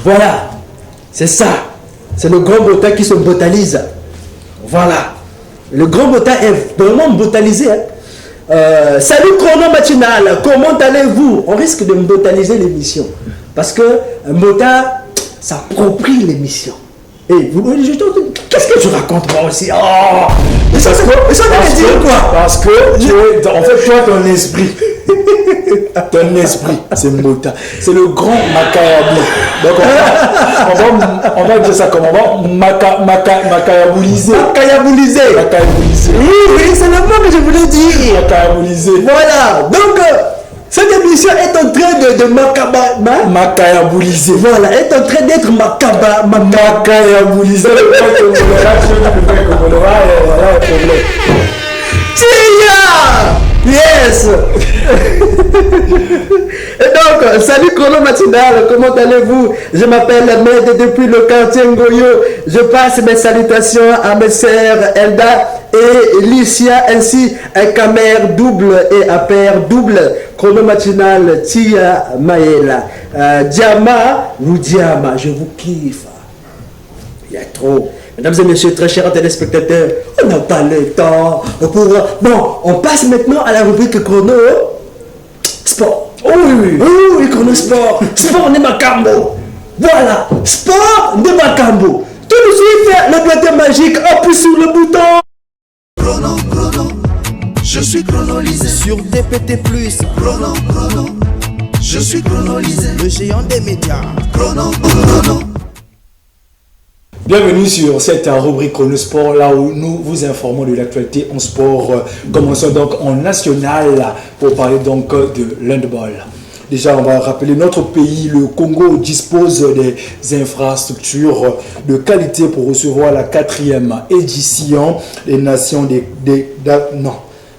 Voilà. C'est ça. C'est le grand botin qui se botanise. Voilà. Le grand botin est vraiment botanisé. Hein. Salut Chrono Matinal. Comment allez-vous? On risque de me botaniser l'émission. Parce que un botin s'approprie l'émission. Et vous qu'est-ce que je raconte moi aussi? Oh, ça veut dire quoi? Parce que en fait, toi, ton esprit, c'est Mota. C'est le grand Makayabou. Donc, on va dire ça comme on va Makayabouliser. Makayabouliser. Oui, c'est le mot que je voulais dire. Makayabouliser. Voilà. Donc, cette émission est en train de Makayabouliser. Voilà, est en train d'être Makayabouliser. Yes. Et donc, salut Chrono Matinal, comment allez-vous? Je m'appelle Med depuis le quartier Ngoyo. Je passe mes salutations à mes sœurs Elda et Licia, ainsi à Kamer double et à Père double. Chrono Matinal, Tia Maëla. Diama, ou Diama, je vous kiffe. Il y a trop. Mesdames et messieurs, très chers téléspectateurs, on n'a pas le temps pour... Bon, on passe maintenant à la rubrique Chrono Sport. Oui, Chrono Sport. Sport n'est pas Cambo. Voilà, sport n'est pas Cambo. Tout de suite, le doigté magique, appuie sur le bouton. Chrono, je suis chronolisé sur DPT+. Chrono, je suis chronolisé, le géant des médias. Chrono. Bienvenue sur cette rubrique Chrono Sport, là où nous vous informons de l'actualité en sport. Commençons donc en national pour parler donc de l'handball. Déjà, on va rappeler notre pays, le Congo, dispose des infrastructures de qualité pour recevoir la 4e édition des Nations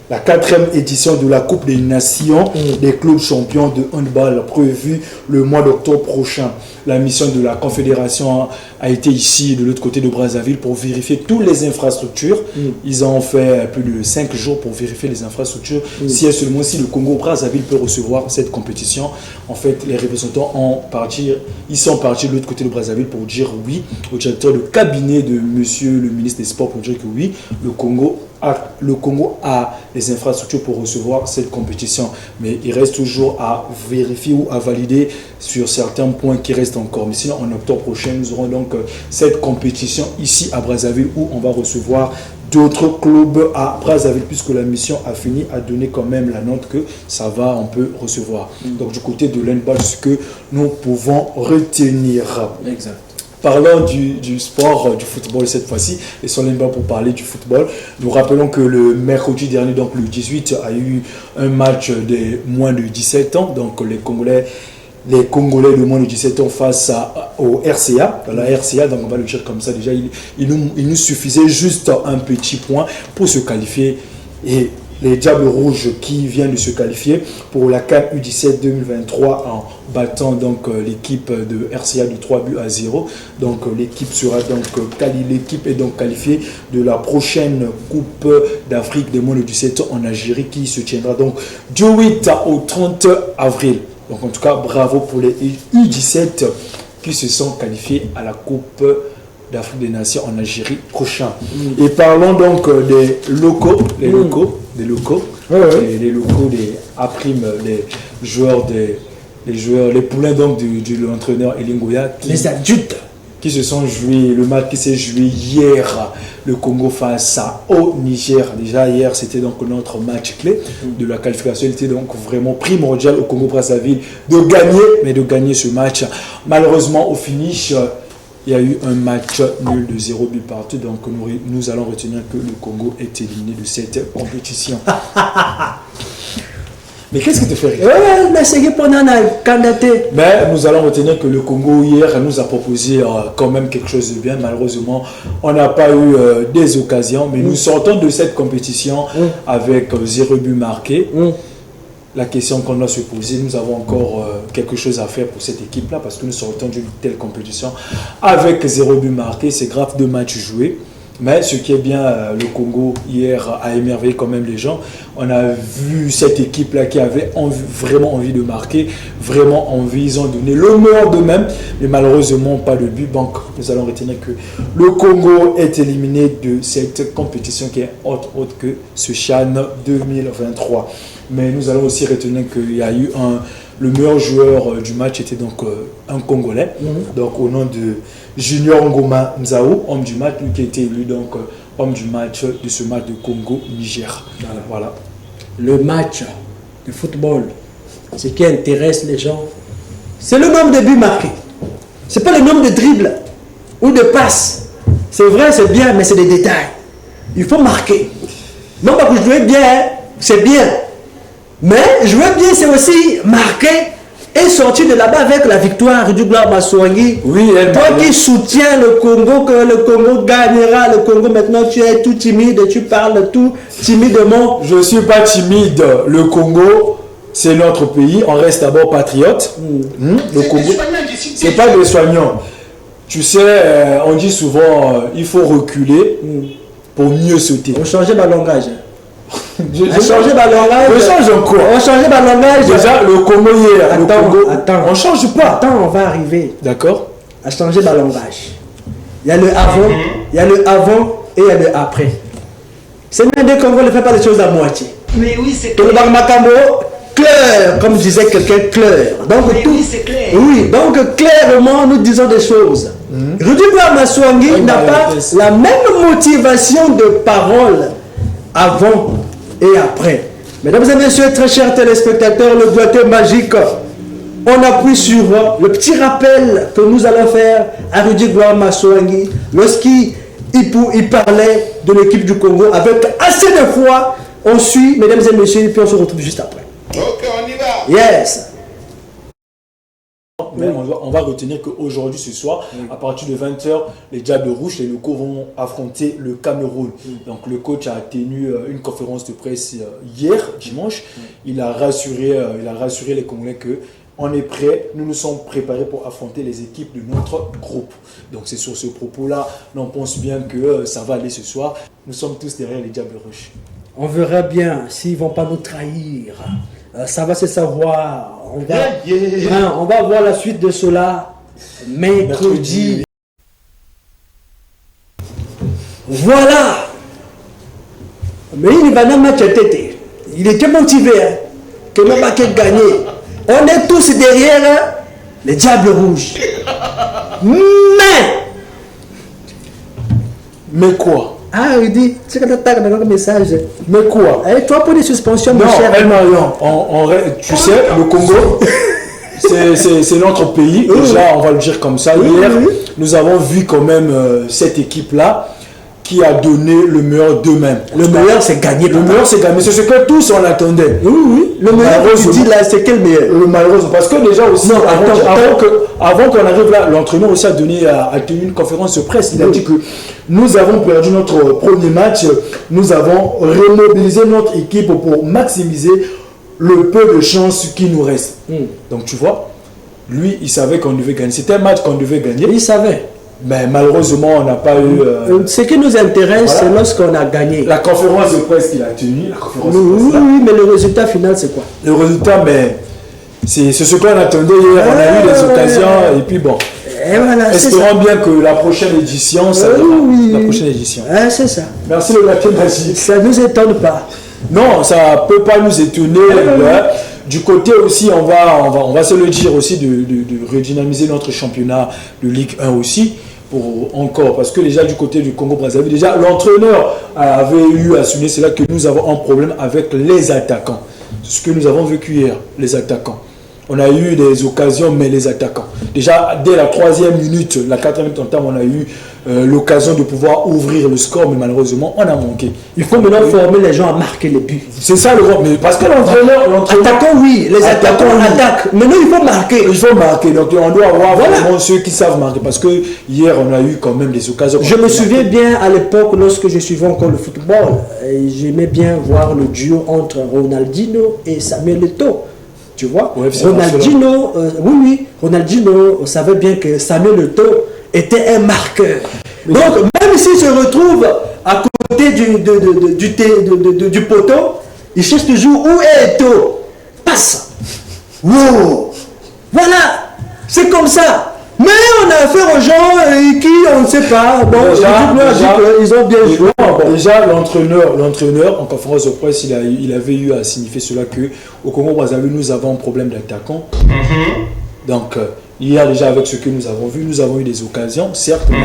la 4e édition de la Coupe des Nations des clubs champions de handball prévue le mois d'octobre prochain. La mission de la Confédération a été ici, de l'autre côté de Brazzaville, pour vérifier toutes les infrastructures. Ils ont fait plus de 5 jours pour vérifier les infrastructures. Si et seulement si le Congo-Brazzaville peut recevoir cette compétition, en fait, les représentants sont partis de l'autre côté de Brazzaville pour dire oui au directeur de cabinet de monsieur le ministre des Sports, pour dire que oui, le Congo a les infrastructures pour recevoir cette compétition, mais il reste toujours à vérifier ou à valider sur certains points qui restent encore. Mais sinon, en octobre prochain, nous aurons donc cette compétition ici à Brazzaville où on va recevoir d'autres clubs à Brazzaville, puisque la mission a fini à donner quand même la note que ça va, on peut recevoir. Donc du côté de l'handball, ce que nous pouvons retenir. Exact. Parlant du sport, du football cette fois-ci, et Solemba pour parler du football, nous rappelons que le mercredi dernier, donc le 18, a eu un match des moins de 17 ans, donc les Congolais de moins de 17 ans face au RCA, la RCA, donc on va le dire comme ça déjà, il nous suffisait juste un petit point pour se qualifier, et les Diables Rouges qui viennent de se qualifier pour la CAN U17 2023 en battant donc l'équipe de RCA de 3-0. Donc l'équipe est donc qualifiée de la prochaine Coupe d'Afrique des moins de 17 ans en Algérie qui se tiendra donc du 8 au 30 avril. Donc en tout cas, bravo pour les U17 qui se sont qualifiés à la Coupe d'Afrique des Nations en Algérie prochain. Et parlons donc des locaux, les locaux, des A-prime, les joueurs, les poulains donc de l'entraîneur Elingoya, les adultes qui se sont joués, le match qui s'est joué hier, le Congo face au Niger. Déjà hier, c'était donc notre match clé de la qualification. Il était donc vraiment primordial au Congo-Brazzaville de gagner ce match. Malheureusement, au finish, il y a eu un match nul de 0 but partout. Donc nous allons retenir que le Congo est éliminé de cette compétition. Mais qu'est-ce qui te fait rire? Mais c'est que pendant la candidature. Mais nous allons retenir que le Congo hier nous a proposé quand même quelque chose de bien. Malheureusement, on n'a pas eu des occasions. Mais nous sortons de cette compétition avec 0 but marqué. La question qu'on doit se poser, nous avons encore quelque chose à faire pour cette équipe-là parce que nous sortons d'une telle compétition avec 0 but marqué. C'est grave, 2 matchs joués. Mais ce qui est bien, le Congo hier a émerveillé quand même les gens. On a vu cette équipe-là qui avait vraiment envie de marquer, vraiment envie, ils ont donné le meilleur d'eux-mêmes, mais malheureusement pas de but. Donc nous allons retenir que le Congo est éliminé de cette compétition qui est autre que ce CHAN 2023. Mais nous allons aussi retenir qu'il y a eu le meilleur joueur du match était donc un Congolais, donc au nom de Junior Ngoma Nzao, homme du match, lui qui a été élu donc homme du match de ce match de Congo-Niger. Voilà. Le match de football, ce qui intéresse les gens, c'est le nombre de buts marqués. Ce n'est pas le nombre de dribbles ou de passes. C'est vrai, c'est bien, mais c'est des détails. Il faut marquer. Non, pas que jouer bien, c'est bien. Mais jouer bien, c'est aussi marquer et sortir de là-bas avec la victoire du Gloire Maswangi. Oui, toi qui soutiens le Congo, que le Congo gagnera, le Congo maintenant tu es tout timide, tu parles tout timidement. Je ne suis pas timide. Le Congo, c'est notre pays, on reste d'abord patriote. Le Congo, c'est pas des soignants. Tu sais, on dit souvent, il faut reculer pour mieux sauter. On change ma langage. On change ma langage. On change encore. On change ma langage. Déjà, le Congo hier. Attends. On change pas. Attends, on va arriver. D'accord. À changer ma langage. Il y a le avant, il y a le avant et il y a le après. C'est même dès qu'on ne fait pas les choses à moitié. Mais oui, c'est clair. Clair, comme disait quelqu'un, clair. Donc, mais oui, c'est clair. Oui, donc clairement, nous disons des choses. Rudy Maswangi n'a pas la même motivation de parole avant et après. Mesdames et messieurs, très chers téléspectateurs, le doigté magique, on appuie sur le petit rappel que nous allons faire à Rudy Maswangi lorsqu'il parlait de l'équipe du Congo avec assez de foi. On suit, mesdames et messieurs, et puis on se retrouve juste après. Ok, on y va. Yes. Mais on va retenir qu'aujourd'hui, ce soir, à partir de 20h, les Diables Rouges, les locaux vont affronter le Cameroun. Donc le coach a tenu une conférence de presse hier, dimanche. Il a rassuré les Congolais que on est prêt, nous nous sommes préparés pour affronter les équipes de notre groupe. Donc c'est sur ce propos-là, on pense bien que ça va aller ce soir. Nous sommes tous derrière les Diables Rouges. On verra bien s'ils ne vont pas nous trahir. Ça va se savoir. On va voir la suite de cela mercredi. Voilà. Mais il va dans le match à tête. Il était motivé. Que nous va gagner. On est tous derrière les Diables Rouges. Mais quoi? Ah, il dit, c'est que tu as un message. Mais quoi? Tu as pris des suspensions, mon cher. Non, tu sais, le Congo, c'est notre pays. Déjà, on va le dire comme ça. Hier, nous avons vu quand même cette équipe-là qui a donné le meilleur d'eux-mêmes. Le meilleur, c'est gagné. Le meilleur, c'est gagné. C'est ce que tous on attendait. Oui. Le meilleur, je dis là, c'est quel meilleur? Le malheureusement. Parce que déjà aussi, avant qu'on arrive là, l'entraîneur aussi a tenu une conférence de presse. Il a dit que nous avons perdu notre premier match. Nous avons remobilisé notre équipe pour maximiser le peu de chance qui nous reste. Donc tu vois, lui, il savait qu'on devait gagner. C'était un match qu'on devait gagner. Il savait. Mais malheureusement, on n'a pas eu... Ce qui nous intéresse, c'est lorsqu'on a gagné. La conférence de presse qu'il a tenue. Oui, mais le résultat final, c'est quoi? Le résultat, mais c'est ce qu'on attendait hier. On a eu des occasions et puis bon. Et voilà, espérons bien que la prochaine édition, ça la prochaine édition. C'est ça. Merci le Latin Magique. Ça ne nous étonne pas. Non, ça ne peut pas nous étonner. Du côté aussi, on va se le dire aussi, de redynamiser notre championnat de Ligue 1 aussi. Parce que déjà du côté du Congo-Brazzaville, déjà l'entraîneur avait eu à souligner, c'est là que nous avons un problème avec les attaquants. C'est ce que nous avons vécu hier, les attaquants. On a eu des occasions, mais les attaquants. Déjà, dès la 3e minute, la 4e minute en temps, on a eu l'occasion de pouvoir ouvrir le score, mais malheureusement, on a manqué. Il faut maintenant former les gens à marquer les buts. C'est ça le rôle. Mais parce que l'entraîneur... Attaquant, oui. Les attaquants attaquent. Maintenant, il faut marquer. Il faut marquer. Donc, on doit avoir vraiment ceux qui savent marquer. Parce que hier, on a eu quand même des occasions. Je me souviens bien à l'époque, lorsque je suivais encore le football, j'aimais bien voir le duo entre Ronaldinho et Samuel Eto'o. Tu vois, Ronaldinho, Ronaldinho savait bien que Samuel Eto'o était un marqueur. Donc, même s'il se retrouve à côté du poteau, il cherche toujours où est Eto'o. Passe. Wow. Voilà. C'est comme ça. Mais on a affaire aux gens qui, on ne sait pas. Bon, ils ont bien joué. Déjà, l'entraîneur, en conférence de presse, il avait eu à signifier cela que au Congo-Brazzaville, nous avons un problème d'attaquant. Donc, hier, déjà, avec ce que nous avons vu, nous avons eu des occasions, certes, mais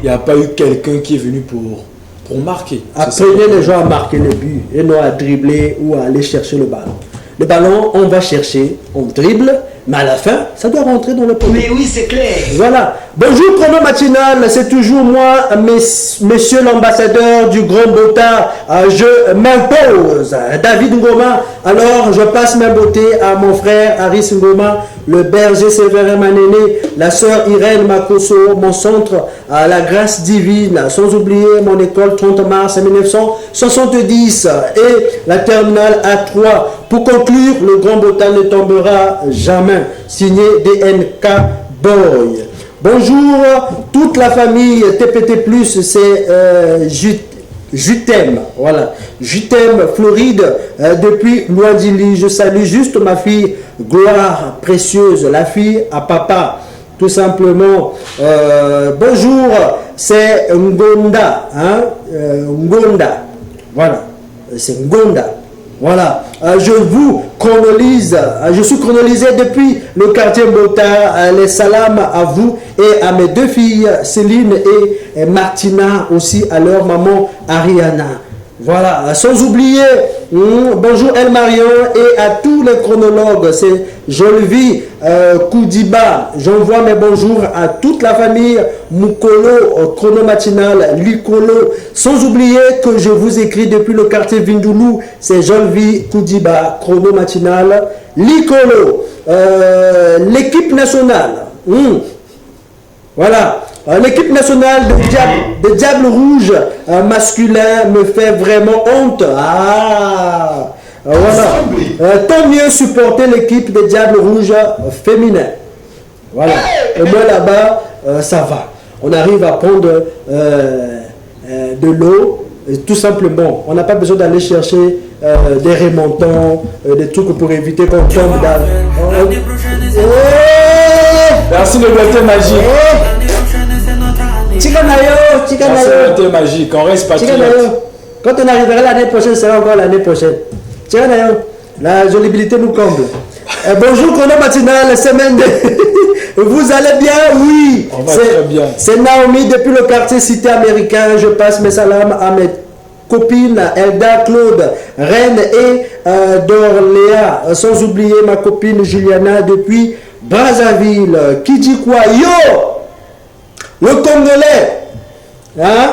il n'y a pas eu quelqu'un qui est venu pour marquer. Apprenez les gens à marquer le but et non à dribbler ou à aller chercher le ballon. Le ballon, on va chercher, on dribble, mais à la fin, ça doit rentrer dans le premier. Mais oui, c'est clair. Voilà. Bonjour, Chrono Matinal, c'est toujours moi, monsieur l'ambassadeur du Grand Botard. Je m'impose, David Ngoma. Alors, je passe ma beauté à mon frère Aris Ngoma, le berger Séverin Manéné, la sœur Irène Makoso, mon centre à la grâce divine, sans oublier mon école 30 mars 1970 et la terminale A3. Pour conclure, le Grand Botard ne tombera jamais. Signé DNK Boy. Bonjour toute la famille TPT+, c'est Jutem, voilà, Jutem Floride, depuis Loindili. Je salue juste ma fille Gloire Précieuse, la fille à papa, tout simplement. Bonjour, c'est Ngonda, Ngonda, voilà, c'est Ngonda. Voilà, je vous chronolise, je suis chronolisé depuis le quartier Botard. Les salams à vous et à mes deux filles, Céline et Martina, aussi à leur maman Ariana. Voilà, sans oublier, bonjour El Marion et à tous les chronologues, c'est Jolvi Koudiba. J'envoie mes bonjours à toute la famille Moukolo, Chrono Matinal, Likolo. Sans oublier que je vous écris depuis le quartier Vindoulou, c'est Jolvi Koudiba, Chrono Matinal, Likolo. L'équipe nationale, voilà. L'équipe nationale de Diable Rouge masculin me fait vraiment honte. Voilà. Tant mieux supporter l'équipe de Diable Rouge féminin. Voilà. Et moi là-bas, ça va. On arrive à prendre de l'eau, tout simplement. On n'a pas besoin d'aller chercher des remontants, des trucs pour éviter qu'on tombe dans... Merci le Latin Magique. Tiganayo, magique, on reste pas. Quand on arrivera l'année prochaine, ce sera encore l'année prochaine. Tiganayo, la jolibilité nous comble. Bonjour Chrono Matinal, semaine de... Vous allez bien? Oui. On va très bien. C'est Naomi depuis le quartier Cité Américain. Je passe mes salams à mes copines Elda, Claude, Reine et d'Orléa. Sans oublier ma copine Juliana depuis Brazzaville, qui dit quoi? Yo, le Congolais, hein?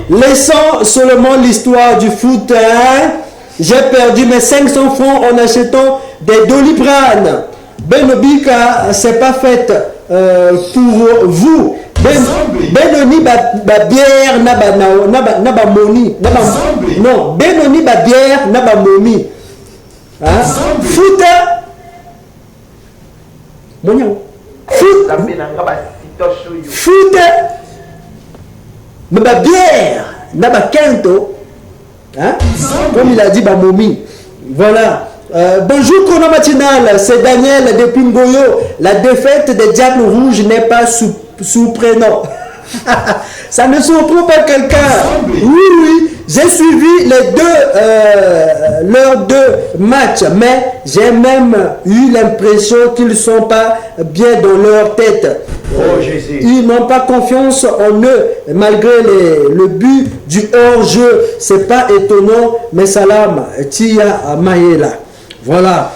Laissant seulement l'histoire du foot, hein? J'ai perdu mes 500 francs en achetant des Doliprane. Benobika, c'est pas fait pour vous. Benoni ba bière naba moni. Non, Benoni ba bière naba momi. Hein? Foot. Foot. Mais ba bière naba kento. Hein? Comme il a dit ba momi. Voilà. Bonjour Chrono Matinal, c'est Daniel depuis Ngoyo. La défaite des Diables Rouges n'est pas sous prénom. Ça ne surprend pas quelqu'un. Oui, j'ai suivi leurs deux matchs, mais j'ai même eu l'impression qu'ils ne sont pas bien dans leur tête. Ils n'ont pas confiance en eux, malgré le but du hors-jeu. C'est pas étonnant, mais salam, Tia Maïla. Voilà,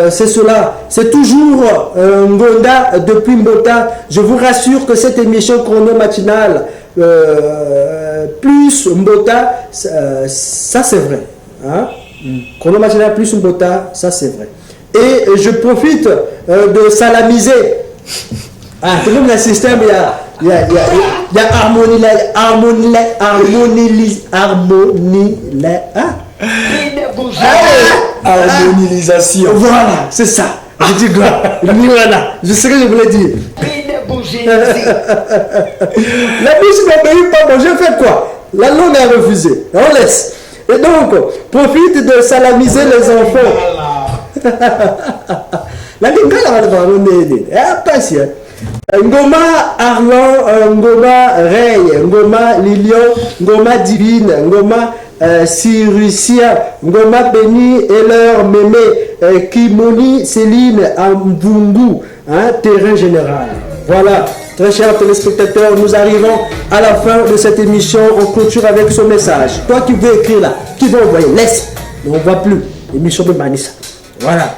c'est cela. C'est toujours Ngonda depuis Mbota. Je vous rassure que cette émission Chrono Matinale plus Mbota, ça c'est vrai. Hein? Chrono Matinale plus Mbota, ça c'est vrai. Et je profite de salamiser. Ah, tout le monde, le système, il y a harmonisation. Voilà, c'est ça. Je dis quoi? Voilà, je sais ce que je voulais dire. La bouche n'obéit pas, bon, je fais quoi? La langue a refusé. On laisse. Et donc, profite de salamiser les enfants. La langue va le faire. Ngoma Arlan, Ngoma Rey, Ngoma Lilion, Ngoma Divine, Ngoma Cyrussia, Ngoma Béni, Heller, Mémé, Kimoni, Céline, Ambungu, hein, terrain général. Voilà, très chers téléspectateurs, nous arrivons à la fin de cette émission. On clôture avec ce message. Toi qui veux écrire là, qui veut envoyer, laisse. On ne voit plus. Émission de Manissa. Voilà.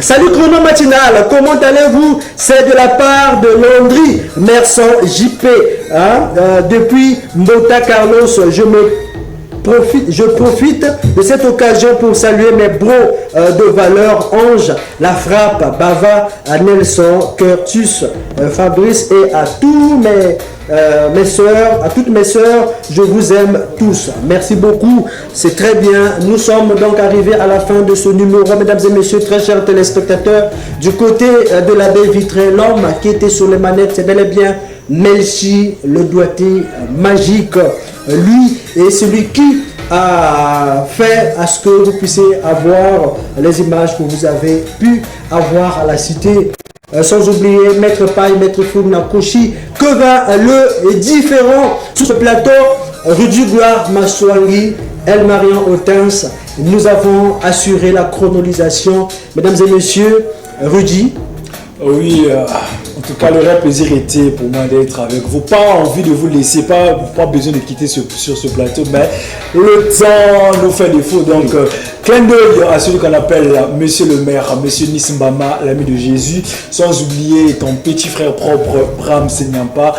Salut Chrono Matinal, comment allez-vous? C'est de la part de Landry Mersan JP, hein? Depuis Mbota Carlos. Je profite de cette occasion pour saluer mes bros de valeur, Ange, La Frappe, Bava, à Nelson, Curtus, Fabrice et à tous mes soeurs, à toutes mes soeurs, je vous aime tous. Merci beaucoup, c'est très bien. Nous sommes donc arrivés à la fin de ce numéro, mesdames et messieurs, très chers téléspectateurs. Du côté de la baie vitrée, l'homme qui était sur les manettes, c'est bel et bien Melchi, le doigté magique. Lui est celui qui a fait à ce que vous puissiez avoir les images que vous avez pu avoir à la cité. Sans oublier Maître Paille, Maître Fougna Koshi, que va le différent sur ce plateau, Rudy Gloire Maswangi, El Marian Otens. Nous avons assuré la chronolisation. Mesdames et messieurs, Rudy. Oui, en tout cas, le vrai plaisir était pour moi d'être avec vous. Pas envie de vous laisser, pas besoin de quitter sur ce plateau, mais le temps nous fait défaut. Donc, clin d'œil à celui qu'on appelle Monsieur le maire, Monsieur Nismbama, l'ami de Jésus. Sans oublier ton petit frère propre, Bram Senyampa.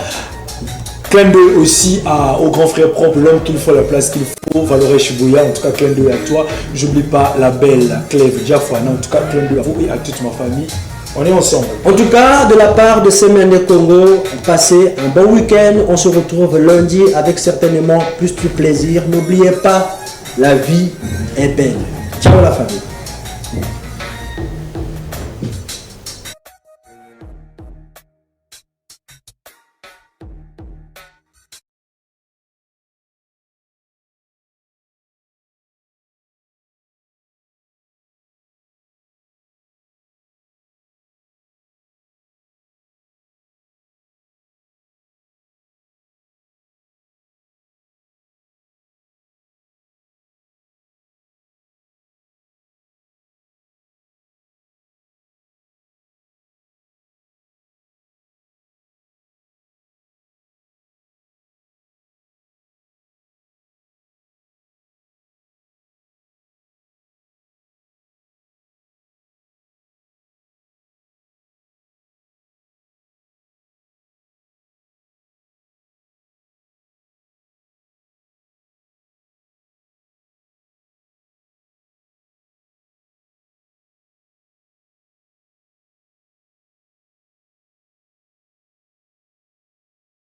Clin d'œil aussi au grand frère propre, l'homme qu'il faut, la place qu'il faut, Valoré Chibouya. En tout cas, clin d'œil à toi. J'oublie pas la belle Clève Diafouana. En tout cas, clin d'œil à vous et à toute ma famille. On est ensemble. En tout cas, de la part de Semaine Congo, passez un bon week-end. On se retrouve lundi avec certainement plus de plaisir. N'oubliez pas, la vie est belle. Ciao la famille.